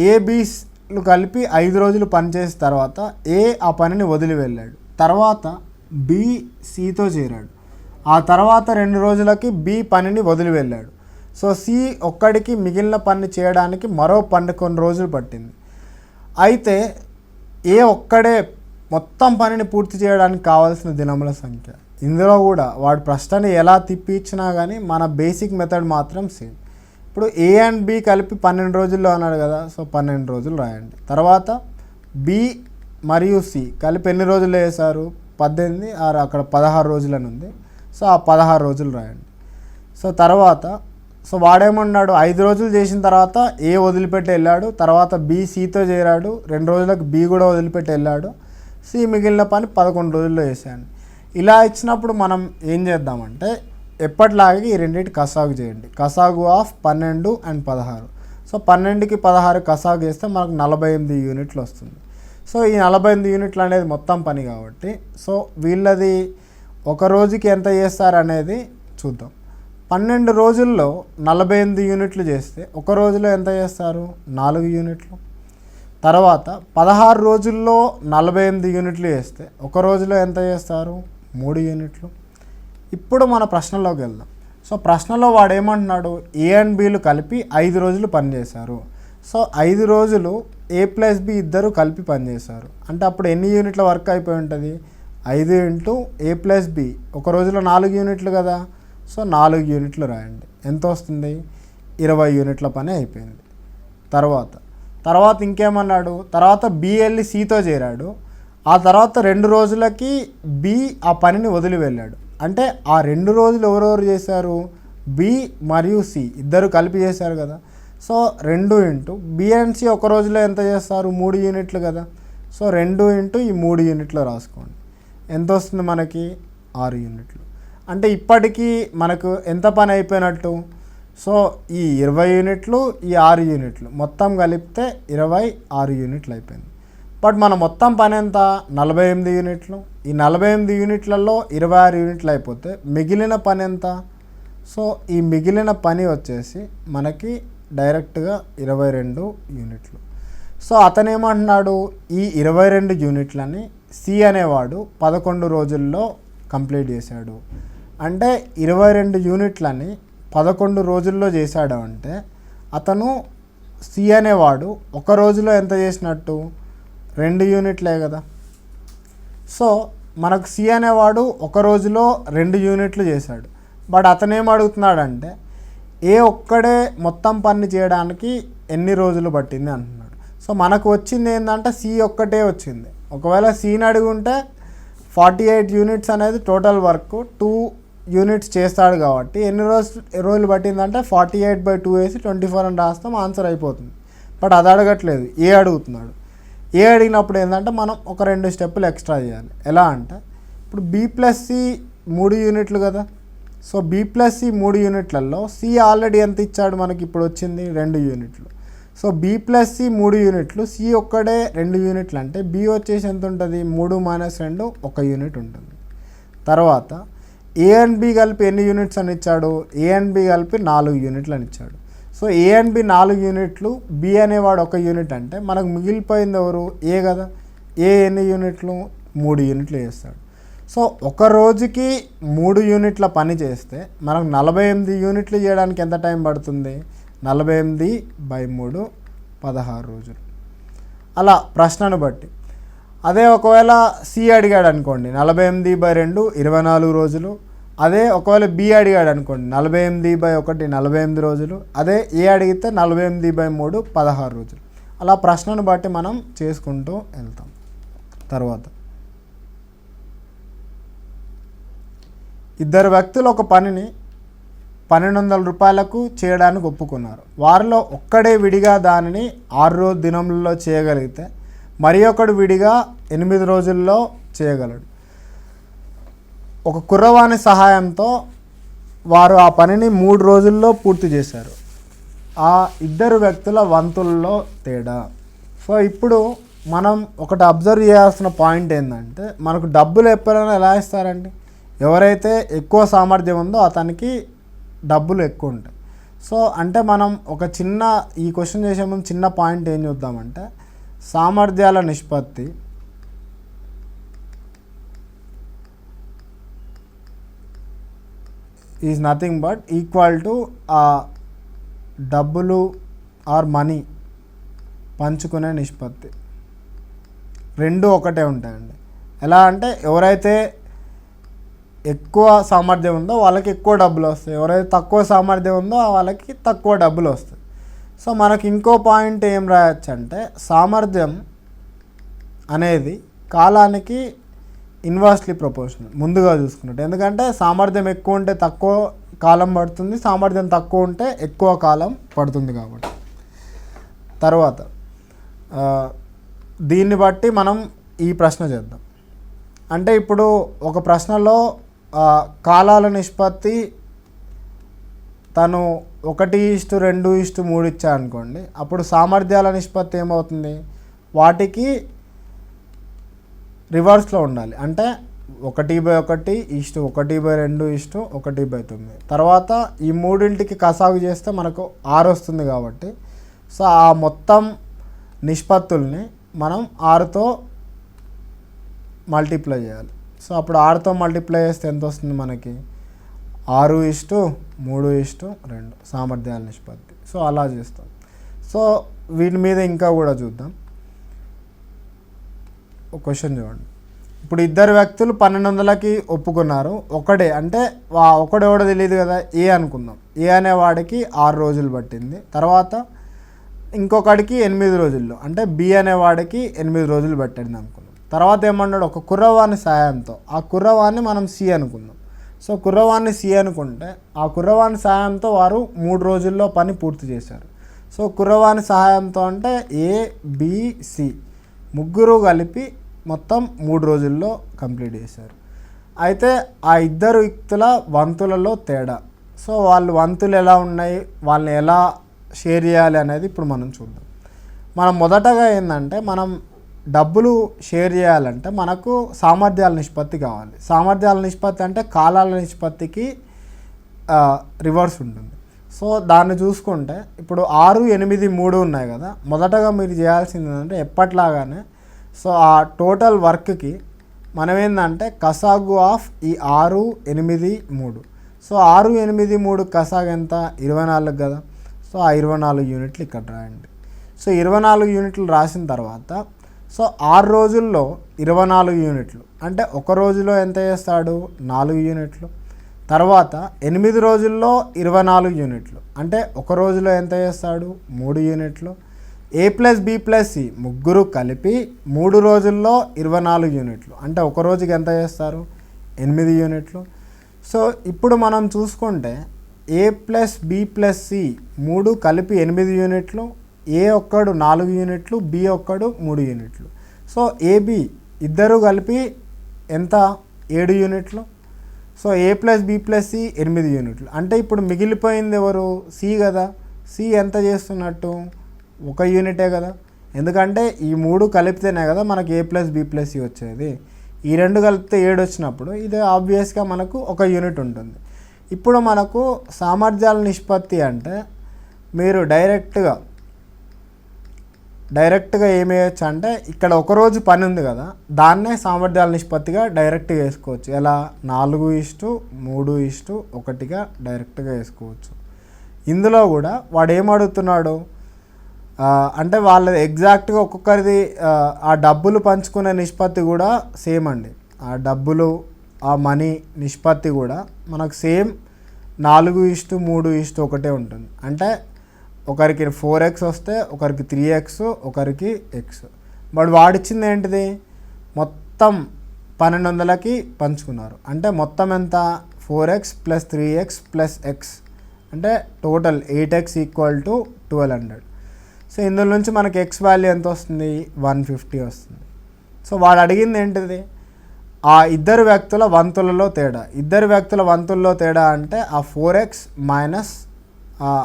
ఏబీలు కలిపి 5 రోజులు పనిచేసిన తర్వాత ఏ ఆ పనిని వదిలి వెళ్ళాడు. తర్వాత బి సితో చేరాడు. ఆ తర్వాత 2 రోజులకి బి పనిని వదిలి వెళ్ళాడు. సో సి ఒక్కడికి మిగిలిన పని చేయడానికి మరో 11 రోజులు పట్టింది. అయితే ఏ ఒక్కడే మొత్తం పనిని పూర్తి చేయడానికి కావాల్సిన దినముల సంఖ్య. ఇందులో కూడా వాడు ప్రశ్నని ఎలా తిప్పి ఇచ్చినా కానీ మన బేసిక్ మెథడ్ మాత్రం సేమ్. ఇప్పుడు ఏ అండ్ బి కలిపి 12 రోజుల్లో అన్నాడు కదా, సో 12 రోజులు రాయండి. తర్వాత బి మరియు సి కలిపి ఎన్ని రోజుల్లో వేశారు, 18, అక్కడ 16 రోజులని ఉంది, సో ఆ 16 రోజులు రాయండి. సో తర్వాత సో వాడేమన్నాడు, 5 రోజులు చేసిన తర్వాత ఏ వదిలిపెట్టి వెళ్ళాడు, తర్వాత బి సితో చేరాడు, 2 రోజులకు బి కూడా వదిలిపెట్టి వెళ్ళాడు, సి మిగిలిన పని 11 రోజుల్లో చేశాను. ఇలా ఇచ్చినప్పుడు మనం ఏం చేద్దామంటే ఎప్పటిలాగే ఈ రెండింటి కసాగు చేయండి. కసాగు ఆఫ్ 12 and 16. సో 12కి 16 కసాగు చేస్తే మనకు 48 యూనిట్లు వస్తుంది. సో ఈ 48 యూనిట్లు అనేది మొత్తం పని కాబట్టి సో వీళ్ళది ఒక రోజుకి ఎంత చేస్తారనేది చూద్దాం. 12 రోజుల్లో 48 యూనిట్లు చేస్తే ఒక రోజులో ఎంత చేస్తారు, 4 యూనిట్లు. తర్వాత 16 రోజుల్లో 48 యూనిట్లు చేస్తే ఒక రోజులో ఎంత చేస్తారు, 3 యూనిట్లు. ఇప్పుడు మన ప్రశ్నలోకి వెళ్దాం. సో ప్రశ్నలో వాడు ఏమంటున్నాడు, ఏ అండ్ బీలు కలిపి 5 రోజులు పనిచేశారు. సో 5 రోజులు ఏ ప్లస్ బి ఇద్దరు కలిపి పనిచేశారు అంటే అప్పుడు ఎన్ని యూనిట్ల వర్క్ అయిపోయి ఉంటుంది, 5 ఇంటూ ఏ ప్లస్ బి, ఒక రోజులో 4 యూనిట్లు కదా, సో 4 యూనిట్లు రాయండి. ఎంత వస్తుంది, 20 యూనిట్ల పని అయిపోయింది. తర్వాత ఇంకేమన్నాడు, తర్వాత బి వెళ్ళి సితో చేరాడు, ఆ తర్వాత 2 రోజులకి బి ఆ పనిని వదిలి వెళ్ళాడు. అంటే ఆ 2 రోజులు ఎవరెవరు చేశారు, బి మరియు సి ఇద్దరు కలిపి చేశారు కదా. So 2 into B and C ఒక రోజులో ఎంత చేస్తారు, 3 యూనిట్లు కదా. సో 2 ఇంటూ ఈ 3 యూనిట్లు రాసుకోండి. ఎంత వస్తుంది మనకి, 6 యూనిట్లు. అంటే ఇప్పటికీ మనకు ఎంత పని అయిపోయినట్టు, సో ఈ 20 యూనిట్లు ఈ 6 యూనిట్లు మొత్తం కలిపితే 26 యూనిట్లు అయిపోయింది. బట్ మన మొత్తం పని ఎంత, 48 యూనిట్లు. ఈ 48 యూనిట్లలో 26 యూనిట్లు అయిపోతే మిగిలిన పని ఎంత, సో ఈ మిగిలిన పని వచ్చేసి మనకి డైరెక్ట్గా 22 యూనిట్లు. సో అతను ఏమంటున్నాడు, ఈ 22 యూనిట్లని సి అనేవాడు 11 రోజుల్లో కంప్లీట్ చేశాడు. అంటే 22 యూనిట్లని 11 రోజుల్లో చేశాడు అంటే అతను సి అనేవాడు ఒక రోజులో ఎంత చేసినట్టు, 2 యూనిట్లే కదా. సో మనకు సి అనేవాడు ఒక రోజులో 2 యూనిట్లు చేశాడు. బట్ అతను ఏం అడుగుతున్నాడంటే ఏ ఒక్కడే మొత్తం పని చేయడానికి ఎన్ని రోజులు పట్టింది అంటున్నాడు. సో మనకు వచ్చింది ఏంటంటే సి ఒక్కటే వచ్చింది. ఒకవేళ సిని అడుగుంటే 48 యూనిట్స్ అనేది టోటల్ వర్క్, 2 యూనిట్స్ చేస్తాడు కాబట్టి ఎన్ని రోజులు పట్టిందంటే 48/2 వేసి 24 అని రాస్తాం, ఆన్సర్ అయిపోతుంది. బట్ అది అడగట్లేదు, ఏ అడుగుతున్నాడు. ఏ అడిగినప్పుడు ఏంటంటే మనం ఒక 2 స్టెప్పులు ఎక్స్ట్రా చేయాలి. ఎలా అంటే ఇప్పుడు బి ప్లస్ సి 3 యూనిట్లు కదా. సో బి ప్లస్ సి 3 యూనిట్లలో సి ఆల్రెడీ ఎంత ఇచ్చాడు మనకి, ఇప్పుడు వచ్చింది 2 యూనిట్లు. సో బి ప్లస్ సి 3 యూనిట్లు, సి ఒక్కడే 2 యూనిట్లు అంటే బి వచ్చేసి ఎంత ఉంటుంది, 3 - 2 1 యూనిట్ ఉంటుంది. తర్వాత ఏ అండ్ బి కలిపి ఎన్ని యూనిట్స్ అని ఇచ్చాడు, ఏ అండ్ బి కలిపి 4 యూనిట్లు అని ఇచ్చాడు. సో ఏ అండ్ బి 4 యూనిట్లు, బి అనేవాడు 1 యూనిట్ అంటే మనకు మిగిలిపోయింది ఎవరు, ఏ కదా. ఏ ఎన్ని యూనిట్లు, 3 యూనిట్లు చేస్తాడు. సో ఒక రోజుకి 3 యూనిట్ల పని చేస్తే మనకు 48 యూనిట్లు చేయడానికి ఎంత టైం పడుతుంది, 48/3 16 రోజులు. అలా ప్రశ్నను బట్టి. అదే ఒకవేళ సి అడిగాడు అనుకోండి, 48/2 24 రోజులు. అదే ఒకవేళ బి అడిగాడు అనుకోండి, 48/1 48 రోజులు. అదే ఏ అడిగితే 48/3 16 రోజులు. అలా ప్రశ్నను బట్టి మనం చేసుకుంటూ వెళ్తాం. తర్వాత ఇద్దరు వ్యక్తులు ఒక పనిని 1200 రూపాయలకు చేయడానికి ఒప్పుకున్నారు. వారిలో ఒక్కడే విడిగా దానిని 6 రోజు దినములలో చేయగలిగితే మరి ఒకడు విడిగా 8 రోజుల్లో చేయగలడు. ఒక కుర్రవాణి సహాయంతో వారు ఆ పనిని 3 రోజుల్లో పూర్తి చేశారు. ఆ ఇద్దరు వ్యక్తుల వంతుల్లో తేడా. సో ఇప్పుడు మనం ఒకటి అబ్జర్వ్ చేయాల్సిన పాయింట్ ఏంటంటే మనకు డబ్బులు ఎప్పుడైనా ఎలా ఇస్తారండి, ఎవరైతే ఎక్కువ సామర్థ్యం ఉందో అతనికి డబ్బులు ఎక్కువ ఉంటాయి. సో అంటే మనం ఒక చిన్న ఈ క్వశ్చన్ చేసే ముందు చిన్న పాయింట్ ఏం చూద్దామంటే సామర్థ్యాల నిష్పత్తి is nothing but equal to ఆ డబ్బులు ఆర్ మనీ పంచుకునే నిష్పత్తి. రెండు ఒకటే ఉంటాయండి. ఎలా అంటే ఎవరైతే ఎక్కువ సామర్థ్యం ఉందో వాళ్ళకి ఎక్కువ డబ్బులు వస్తాయి, ఎవరైతే తక్కువ సామర్థ్యం ఉందో వాళ్ళకి తక్కువ డబ్బులు వస్తాయి. సో మనకి ఇంకో పాయింట్ ఏం రాయొచ్చు అంటే సామర్థ్యం అనేది కాలానికి ఇన్వర్స్లీ ప్రపోర్షనల్ ముందుగా చూసుకున్నట్టు. ఎందుకంటే సామర్థ్యం ఎక్కువ ఉంటే తక్కువ కాలం పడుతుంది, సామర్థ్యం తక్కువ ఉంటే ఎక్కువ కాలం పడుతుంది కాబట్టి. తర్వాత దీన్ని బట్టి మనం ఈ ప్రశ్న చేద్దాం. అంటే ఇప్పుడు ఒక ప్రశ్నలో కాలాల నిష్పత్తి తను 1:2:3 ఇచ్చారనుకోండి, అప్పుడు సామర్థ్యాల నిష్పత్తి ఏమవుతుంది, వాటికి రివర్స్లో ఉండాలి. అంటే 1:1:1:2:1:9. తర్వాత ఈ మూడింటికి కసాగు చేస్తే మనకు 6 వస్తుంది కాబట్టి సో ఆ మొత్తం నిష్పత్తుల్ని మనం 6తో మల్టిప్లై చేయాలి. సో అప్పుడు 6తో మల్టిప్లై చేస్తే ఎంత వస్తుంది మనకి, 6:3:2 సామర్థ్యాల నిష్పత్తి. సో అలా చేస్తాం. సో వీటి మీద ఇంకా కూడా చూద్దాం. ఒక క్వశ్చన్ చూడండి. ఇప్పుడు ఇద్దరు వ్యక్తులు 1200కి ఒప్పుకున్నారు. ఒకడే అంటే ఒకడెవడో తెలియదు కదా, ఏ అనుకుందాం. ఏ అనేవాడికి 6 రోజులు పట్టింది. తర్వాత ఇంకొకడికి 8 రోజుల్లో, అంటే బి అనేవాడికి 8 రోజులు పట్టింది అనుకుందాం. తర్వాత ఏమన్నాడు, ఒక కుర్రవాణి సాయంతో, ఆ కుర్రవాణి మనం సి అనుకుందాం. సో కుర్రవాణి సి అనుకుంటే ఆ కుర్రవాణి సహాయంతో వారు 3 రోజుల్లో పని పూర్తి చేశారు. సో కుర్రవాణి సహాయంతో అంటే ఏ బి సి ముగ్గురు కలిపి మొత్తం 3 రోజుల్లో కంప్లీట్ చేశారు. అయితే ఆ ఇద్దరు వ్యక్తుల వంతులలో తేడా. సో వాళ్ళు వంతులు ఎలా ఉన్నాయి, వాళ్ళని ఎలా షేర్ చేయాలి అనేది ఇప్పుడు మనం చూద్దాం. మనం మొదటగా ఏంటంటే మనం డబ్బులు షేర్ చేయాలంటే మనకు సామర్థ్యాల నిష్పత్తి కావాలి. సామర్థ్యాల నిష్పత్తి అంటే కాలాల నిష్పత్తికి రివర్స్ ఉంటుంది. సో దాన్ని చూసుకుంటే ఇప్పుడు 6, 8, 3 ఉన్నాయి కదా. మొదటగా మీరు చేయాల్సింది ఏంటంటే ఎప్పట్లాగానే సో ఆ టోటల్ వర్క్కి మనం ఏంటంటే కసాగు ఆఫ్ ఈ 6, 8, 3. సో 6, 8, 3 కసాగు ఎంత, 24 కదా. సో ఆ 24 యూనిట్లు ఇక్కడ రాయండి. సో 24 యూనిట్లు రాసిన తర్వాత సో 6 రోజుల్లో 24 యూనిట్లు అంటే ఒక రోజులో ఎంత చేస్తాడు, 4 యూనిట్లు. తర్వాత 8 రోజుల్లో 24 యూనిట్లు అంటే ఒక రోజులో ఎంత చేస్తాడు, 3 యూనిట్లు. ఏ ప్లస్ బి ప్లస్ సి ముగ్గురు కలిపి 3 రోజుల్లో 24 యూనిట్లు అంటే ఒక రోజుకి ఎంత చేస్తారు, 8 యూనిట్లు. సో ఇప్పుడు మనం చూసుకుంటే ఏ ప్లస్ బి ప్లస్ సి 3 కలిపి 8 యూనిట్లు, ఏ ఒక్కడు 4 యూనిట్లు, బి ఒక్కడు 3 యూనిట్లు. సో ఏబి ఇద్దరు కలిపి ఎంత, 7 యూనిట్లు. సో ఏ ప్లస్ బి ప్లస్ సి 8 యూనిట్లు అంటే ఇప్పుడు మిగిలిపోయింది ఎవరు, సి కదా. సి ఎంత చేస్తున్నట్టు, 1 యూనిటే కదా. ఎందుకంటే ఈ 3 కలిపితేనే కదా మనకి ఏ ప్లస్ బి ప్లస్ సి వచ్చేది. ఈ 2 కలిపితే 7 వచ్చినప్పుడు ఇది ఆబ్వియస్గా మనకు 1 యూనిట్ ఉంటుంది. ఇప్పుడు మనకు సామర్థ్యాల నిష్పత్తి అంటే మీరు డైరెక్ట్గా ఏమి వేయచ్చు అంటే ఇక్కడ ఒక రోజు పని ఉంది కదా, దాన్నే సామర్థ్యాల నిష్పత్తిగా డైరెక్ట్గా వేసుకోవచ్చు. ఎలా, 4:3:1గా డైరెక్ట్గా వేసుకోవచ్చు. ఇందులో కూడా వాడు ఏమడుగుతున్నాడు అంటే వాళ్ళ ఎగ్జాక్ట్గా ఒక్కొక్కరిది ఆ డబ్బులు పంచుకునే నిష్పత్తి కూడా సేమ్ అండి. ఆ డబ్బులు ఆ మనీ నిష్పత్తి కూడా మనకు సేమ్ 4:3:1 ఉంటుంది. అంటే ఒకరికి 4x వస్తే ఒకరికి 3x, ఒకరికి x. బట్ వాడిచ్చింది ఏంటిది, మొత్తం 1200కి పంచుకున్నారు. అంటే మొత్తం ఎంత, 4x + 3x + x అంటే టోటల్ 8x = 1200. సో ఇందులో నుంచి మనకి x వాల్యూ ఎంత వస్తుంది, 150 వస్తుంది. సో వాడు అడిగింది ఏంటిది, ఆ ఇద్దరు వ్యక్తుల వంతులలో తేడా. ఇద్దరు వ్యక్తుల వంతుల్లో తేడా అంటే ఆ 4x మైనస్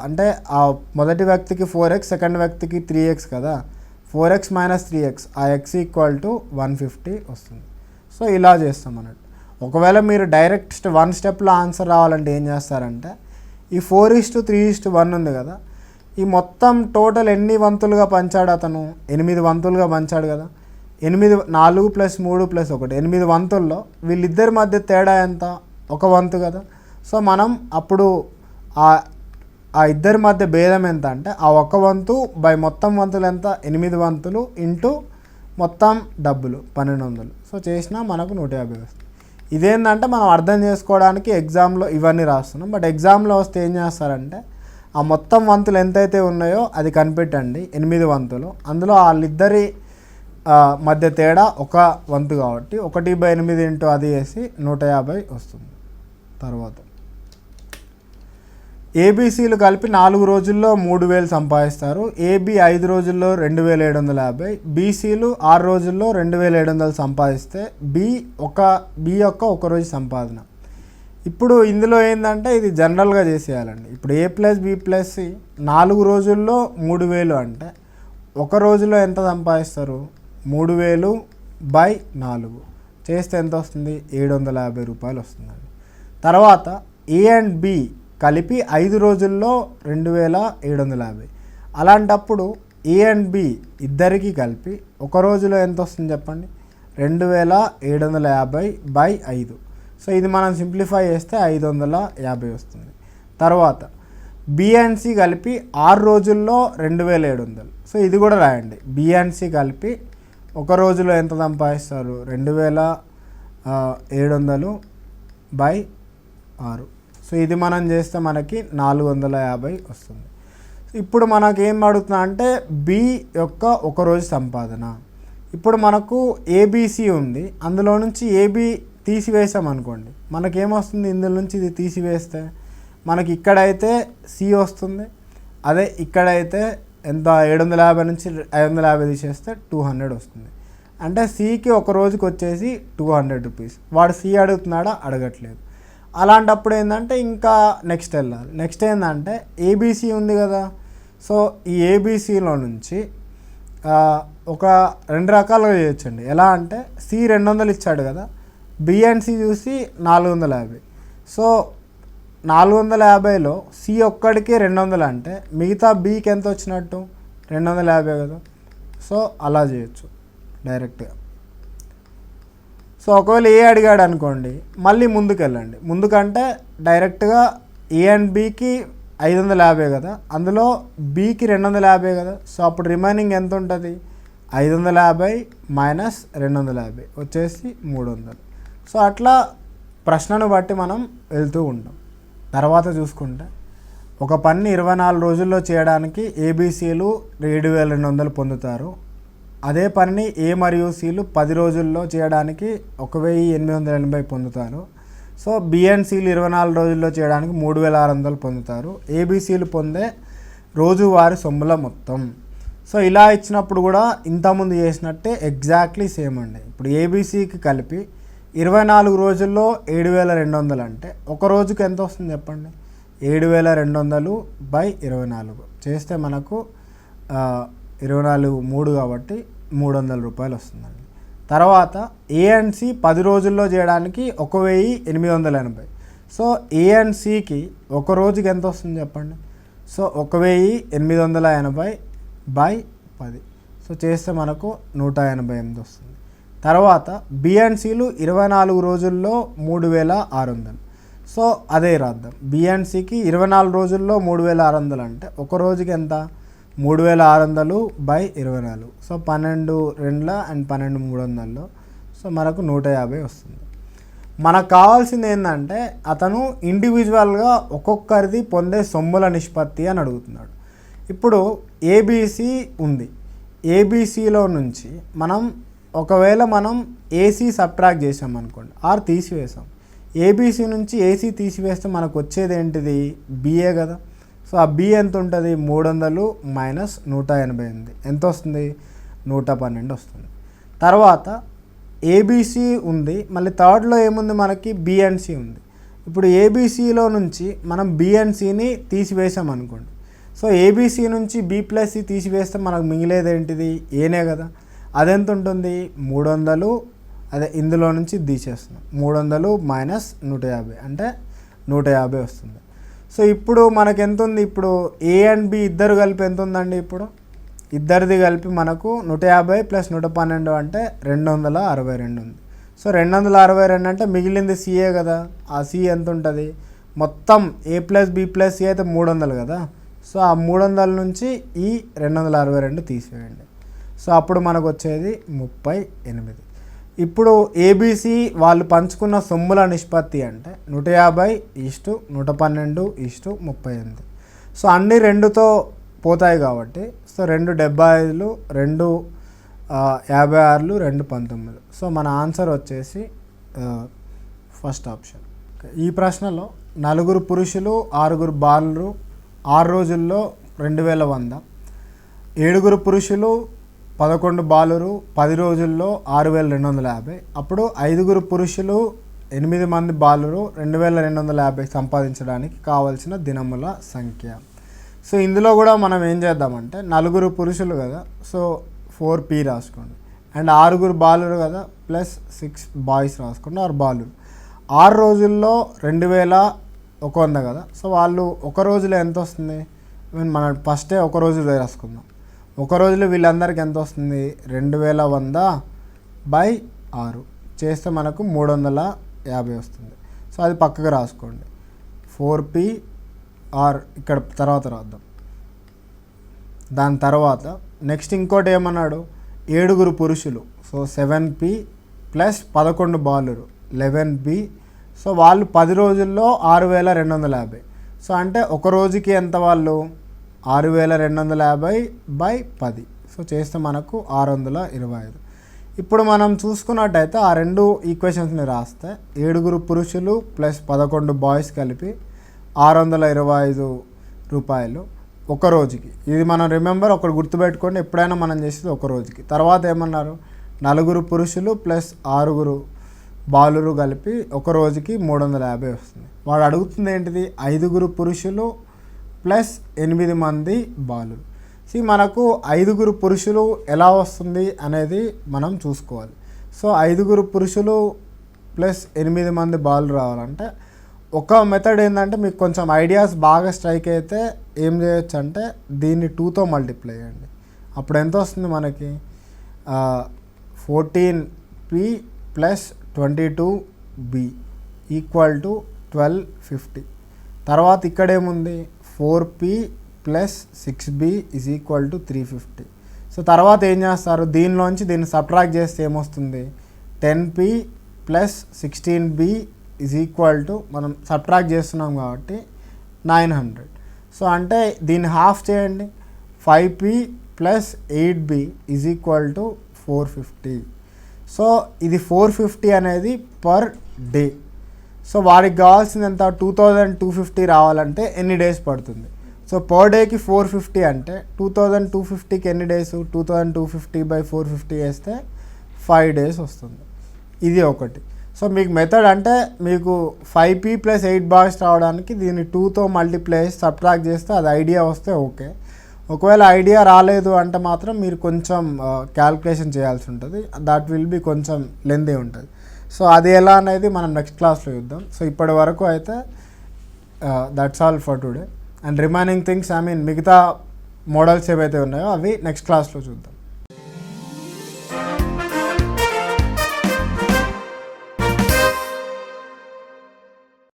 అంటే ఆ మొదటి వ్యక్తికి 4x, సెకండ్ వ్యక్తికి 3x కదా. 4x - 3x ఆ x = 150 వస్తుంది. సో ఇలా చేస్తాం అన్నట్టు. ఒకవేళ మీరు డైరెక్ట్ 1 స్టెప్లో ఆన్సర్ రావాలంటే ఏం చేస్తారంటే ఈ 4:3:1 ఉంది కదా, ఈ మొత్తం టోటల్ ఎన్ని వంతులుగా పంచాడు అతను, 8 వంతులుగా పంచాడు కదా. 8 4 + 3 + 1 8 వంతుల్లో వీళ్ళిద్దరి మధ్య తేడా ఎంత, 1 వంతు కదా. సో మనం అప్పుడు ఆ ఇద్దరి మధ్య భేదం ఎంత అంటే ఆ 1 వంతు బై మొత్తం వంతులు ఎంత, 8 వంతులు ఇంటూ మొత్తం డబ్బులు 1200. సో చేసినా మనకు 150 వస్తుంది. ఇదేంటంటే మనం అర్థం చేసుకోవడానికి ఎగ్జామ్లో ఇవన్నీ రాస్తున్నాం. బట్ ఎగ్జామ్లో వస్తే ఏం చేస్తారంటే ఆ మొత్తం వంతులు ఎంతైతే ఉన్నాయో అది కనిపెట్టండి, 8 వంతులు. అందులో వాళ్ళిద్దరి మధ్య తేడా ఒక వంతు కాబట్టి 1/8 ఇంటూ అది వేసి 150 వస్తుంది. తర్వాత ఏబీసీలు కలిపి 4 రోజుల్లో 3000 సంపాదిస్తారు. ఏబీ 5 రోజుల్లో 2750, బీసీలు 6 రోజుల్లో 2700 సంపాదిస్తే బి యొక్క ఒక రోజు సంపాదన. ఇప్పుడు ఇందులో ఏంటంటే ఇది జనరల్గా చేసేయాలండి. ఇప్పుడు ఏ ప్లస్ బి ప్లస్ సి 4 రోజుల్లో 3000 అంటే ఒక రోజులో ఎంత సంపాదిస్తారు? 3000/4 చేస్తే ఎంత వస్తుంది? 750 రూపాయలు వస్తుందండి. తర్వాత ఏ అండ్ బి కలిపి 5 రోజుల్లో 2750. అలాంటప్పుడు ఏ అండ్ బి ఇద్దరికి కలిపి ఒక రోజులో ఎంత వస్తుంది చెప్పండి? 2750/5. సో ఇది మనం సింప్లిఫై చేస్తే 550 వస్తుంది. తర్వాత బి అండ్ సి కలిపి 6 రోజుల్లో 2700. సో ఇది కూడా రాయండి. బి అండ్ సి కలిపి ఒక రోజులో ఎంత సంపాదిస్తారు? 2700/6. సో ఇది మనం చేస్తే మనకి 450 వస్తుంది. ఇప్పుడు మనకి ఏం అడుగుతున్నా అంటే బి యొక్క ఒక రోజు సంపాదన. ఇప్పుడు మనకు ఏబిసి ఉంది, అందులో నుంచి ఏబి తీసివేసాం అనుకోండి, మనకేమొస్తుంది? ఇందులో నుంచి ఇది తీసివేస్తే మనకి ఇక్కడైతే సి వస్తుంది, అదే ఇక్కడైతే ఎంత 750 నుంచి 550 తీసేస్తే 200 వస్తుంది. అంటే సికి ఒక రోజుకి వచ్చేసి 200 రూపీస్. వాడు సి అడుగుతున్నాడా? అడగట్లేదు. అలాంటప్పుడు ఏంటంటే ఇంకా నెక్స్ట్ వెళ్ళాలి. నెక్స్ట్ ఏంటంటే ఏబీసీ ఉంది కదా. సో ఈ ఏబీసీలో నుంచి ఒక 2 రకాలుగా చేయొచ్చండి. ఎలా అంటే సి 200 ఇచ్చాడు కదా, బి అండ్ సి చూసి 450. సో 450లో సి ఒక్కడికి 200 అంటే మిగతా బికి ఎంత వచ్చినట్టు? 250 కదా. సో అలా చేయొచ్చు డైరెక్ట్గా. సో ఒకవేళ ఏ అడిగాడు అనుకోండి, మళ్ళీ ముందుకు వెళ్ళండి. ముందుకంటే డైరెక్ట్గా ఏ అండ్ బికి 550 కదా, అందులో బికి 250 కదా. సో అప్పుడు రిమైనింగ్ ఎంత ఉంటుంది? 550 మైనస్ 250 వచ్చేసి 300. సో అట్లా ప్రశ్నను బట్టి మనం వెళ్తూ ఉంటాం. తర్వాత చూసుకుంటే ఒక పని 24 రోజుల్లో చేయడానికి ఏబీసీలు 7200 పొందుతారు. అదే పనిని ఏ మరియు సిలు 10 రోజుల్లో చేయడానికి 1880 పొందుతారు. సో బి అండ్ సిలు 24 రోజుల్లో చేయడానికి 3600 పొందుతారు. ఏబీసీలు పొందే రోజువారీ సొమ్ముల మొత్తం. సో ఇలా ఇచ్చినప్పుడు కూడా ఇంతకుముందు చేసినట్టే ఎగ్జాక్ట్లీ సేమ్ అండి. ఇప్పుడు ఏబీసీకి కలిపి 24 రోజుల్లో 7200 అంటే ఒక రోజుకి ఎంత వస్తుంది చెప్పండి? 7200/24 చేస్తే మనకు 24 3 కాబట్టి 300 రూపాయలు వస్తుందండి. తర్వాత ఏ అండ్ సి 10 రోజుల్లో చేయడానికి 1880. సో ఏ అండ్ సికి ఒక రోజుకి ఎంత వస్తుంది చెప్పండి? సో 1880/10. సో చేస్తే మనకు 188 వస్తుంది. తర్వాత బి అండ్ సిలు 24 రోజుల్లో 3600. సో అదే రాద్దాం. బి అండ్ సికి 24 రోజుల్లో 3600 అంటే ఒక రోజుకి ఎంత? 3600/24. So 12 2 and 12 300. సో మనకు 150 వస్తుంది. మనకు కావాల్సింది ఏంటంటే అతను ఇండివిజువల్గా ఒక్కొక్కరిది పొందే సొమ్ముల నిష్పత్తి అని అడుగుతున్నాడు. ఇప్పుడు ఏబీసీ ఉంది. ఏబీసీలో నుంచి ఒకవేళ మనం ఏసీ సబ్ట్రాక్ట్ చేసాం అనుకోండి, ఆర్ తీసివేసాం. ఏబీసీ నుంచి ఏసీ తీసివేస్తే మనకు వచ్చేది ఏంటిది? బిఏ కదా. సో ఆ బి ఎంత ఉంటుంది? 300 మైనస్ 188 ఎంత వస్తుంది? 112 వస్తుంది. తర్వాత ఏబీసీ ఉంది, మళ్ళీ థర్డ్లో ఏముంది మనకి? బి అండ్ సి ఉంది. ఇప్పుడు ఏబీసీలో నుంచి మనం బి అండ్ సిని తీసివేసాం అనుకోండి. సో ఏబీసీ నుంచి బి ప్లస్ సి తీసివేస్తే మనకు మిగిలేది ఏంటిది? ఏనే కదా. అదెంత ఉంటుంది? 300. అదే ఇందులో నుంచి తీసేస్తున్నాం. 300 మైనస్ 150 అంటే 150 వస్తుంది. సో ఇప్పుడు మనకు ఎంత ఉంది? ఇప్పుడు ఏ అండ్ బి ఇద్దరు కలిపి ఎంత ఉందండి? ఇప్పుడు ఇద్దరిది కలిపి మనకు 150 ప్లస్ 112 అంటే 262 ఉంది. సో 262 అంటే మిగిలింది సిఏ కదా. ఆ సి ఎంత ఉంటుంది? మొత్తం ఏ ప్లస్ బి ప్లస్ సి అయితే 300 కదా. సో ఆ 300 నుంచి ఈ 262 తీసివేయండి. సో అప్పుడు మనకు వచ్చేది 38. ఇప్పుడు ఏబీసీ వాళ్ళు పంచుకున్న సొమ్ముల నిష్పత్తి అంటే 150:112:38. సో అన్ని 2తో పోతాయి కాబట్టి సో 2 75, 2 56, 2 19. సో మన ఆన్సర్ వచ్చేసి ఫస్ట్ ఆప్షన్. ఈ ప్రశ్నలో 4 పురుషులు 6 బాలురు 6 రోజుల్లో 2100, 7 పురుషులు 11 బాలురు 10 రోజుల్లో 6250. అప్పుడు 5 పురుషులు 8 మంది బాలురు 2250 సంపాదించడానికి కావాల్సిన దినముల సంఖ్య. సో ఇందులో కూడా మనం ఏం చేద్దామంటే 4 పురుషులు కదా, సో 4P రాసుకోండి. అండ్ 6 బాలురు కదా, ప్లస్ 6 బాయ్స్ రాసుకోండి, 6 బాలురు. 6 రోజుల్లో 2100 కదా, సో వాళ్ళు ఒక రోజులో ఎంత వస్తుంది? మనం ఫస్టే ఒక రోజు రాసుకుందాం. ఒక రోజులో వీళ్ళందరికీ ఎంత వస్తుంది? 2100/6 చేస్తే మనకు 350 వస్తుంది. సో అది పక్కకు రాసుకోండి. 4P ఆర్ ఇక్కడ తర్వాత రాద్దాం. దాని తర్వాత నెక్స్ట్ ఇంకోటి ఏమన్నాడు? 7 పురుషులు, సో 7P ప్లస్ 11 బాలురు 11B. సో వాళ్ళు 10 రోజుల్లో 6250. సో అంటే ఒక రోజుకి ఎంత వాళ్ళు? 6250/10. సో చేస్తే మనకు 625. ఇప్పుడు మనం చూసుకున్నట్టయితే ఆ 2 ఈక్వేషన్స్ని రాస్తే 7 పురుషులు ప్లస్ 11 బాయ్స్ కలిపి 625 రూపాయలు ఒక రోజుకి. ఇది మనం రిమెంబర్ ఒకటి గుర్తుపెట్టుకోండి, ఎప్పుడైనా మనం చేసేది ఒక రోజుకి. తర్వాత ఏమన్నారు? 4 పురుషులు ప్లస్ 6 బాలురు కలిపి ఒక రోజుకి 350 వస్తుంది. వాడు అడుగుతుంది ఏంటిది? 5 పురుషులు ప్లస్ 8 మంది బాలురు. మనకు 5 పురుషులు ఎలా వస్తుంది అనేది మనం చూసుకోవాలి. సో 5 పురుషులు ప్లస్ 8 మంది బాలురు రావాలంటే ఒక మెథడ్ ఏంటంటే, మీకు కొంచెం ఐడియాస్ బాగా స్ట్రైక్ అయితే ఏం చేయొచ్చు అంటే దీన్ని 2తో మల్టిప్లై చేయండి. అప్పుడు ఎంత వస్తుంది మనకి? 14P plus 22B equal to 1250. తర్వాత ఇక్కడ ఏముంది? 4P plus 6B is equal to 350. So తర్వాత ఏం చేస్తారు? దీనిలోంచి దీన్ని సబ్ట్రాక్ట్ చేస్తే ఏమొస్తుంది? 10P plus 16B is equal to, మనం సబ్ట్రాక్ట్ చేస్తున్నాం కాబట్టి 900. సో అంటే దీన్ని హాఫ్ చేయండి. 5P plus 8B is equal to 450. So ఇది 450 అనేది పర్ డే. సో వారికి కావాల్సింది ఎంత? 2250 రావాలంటే ఎన్ని డేస్ పడుతుంది? సో పర్ డేకి 450 అంటే 2250కి ఎన్ని డేస్? 2250/450 వేస్తే 5 డేస్ వస్తుంది. ఇది ఒకటి. సో మీకు మెథడ్ అంటే మీకు 5P ప్లస్ 8 బాయ్స్ రావడానికి దీన్ని 2తో మల్టిప్లై చేసి సబ్ట్రాక్ట్ చేస్తే అది ఐడియా వస్తే ఓకే. ఒకవేళ ఐడియా రాలేదు అంటే మాత్రం మీరు కొంచెం క్యాల్కులేషన్ చేయాల్సి ఉంటుంది. దట్ విల్ బి కొంచెం లెంతీ ఉంటుంది. సో అది ఎలా అనేది మనం నెక్స్ట్ క్లాస్లో చూద్దాం. సో ఇప్పటి వరకు అయితే that's all for today. And remaining things మిగతా మోడల్స్ ఏవైతే ఉన్నాయో అవి నెక్స్ట్ క్లాస్లో చూద్దాం.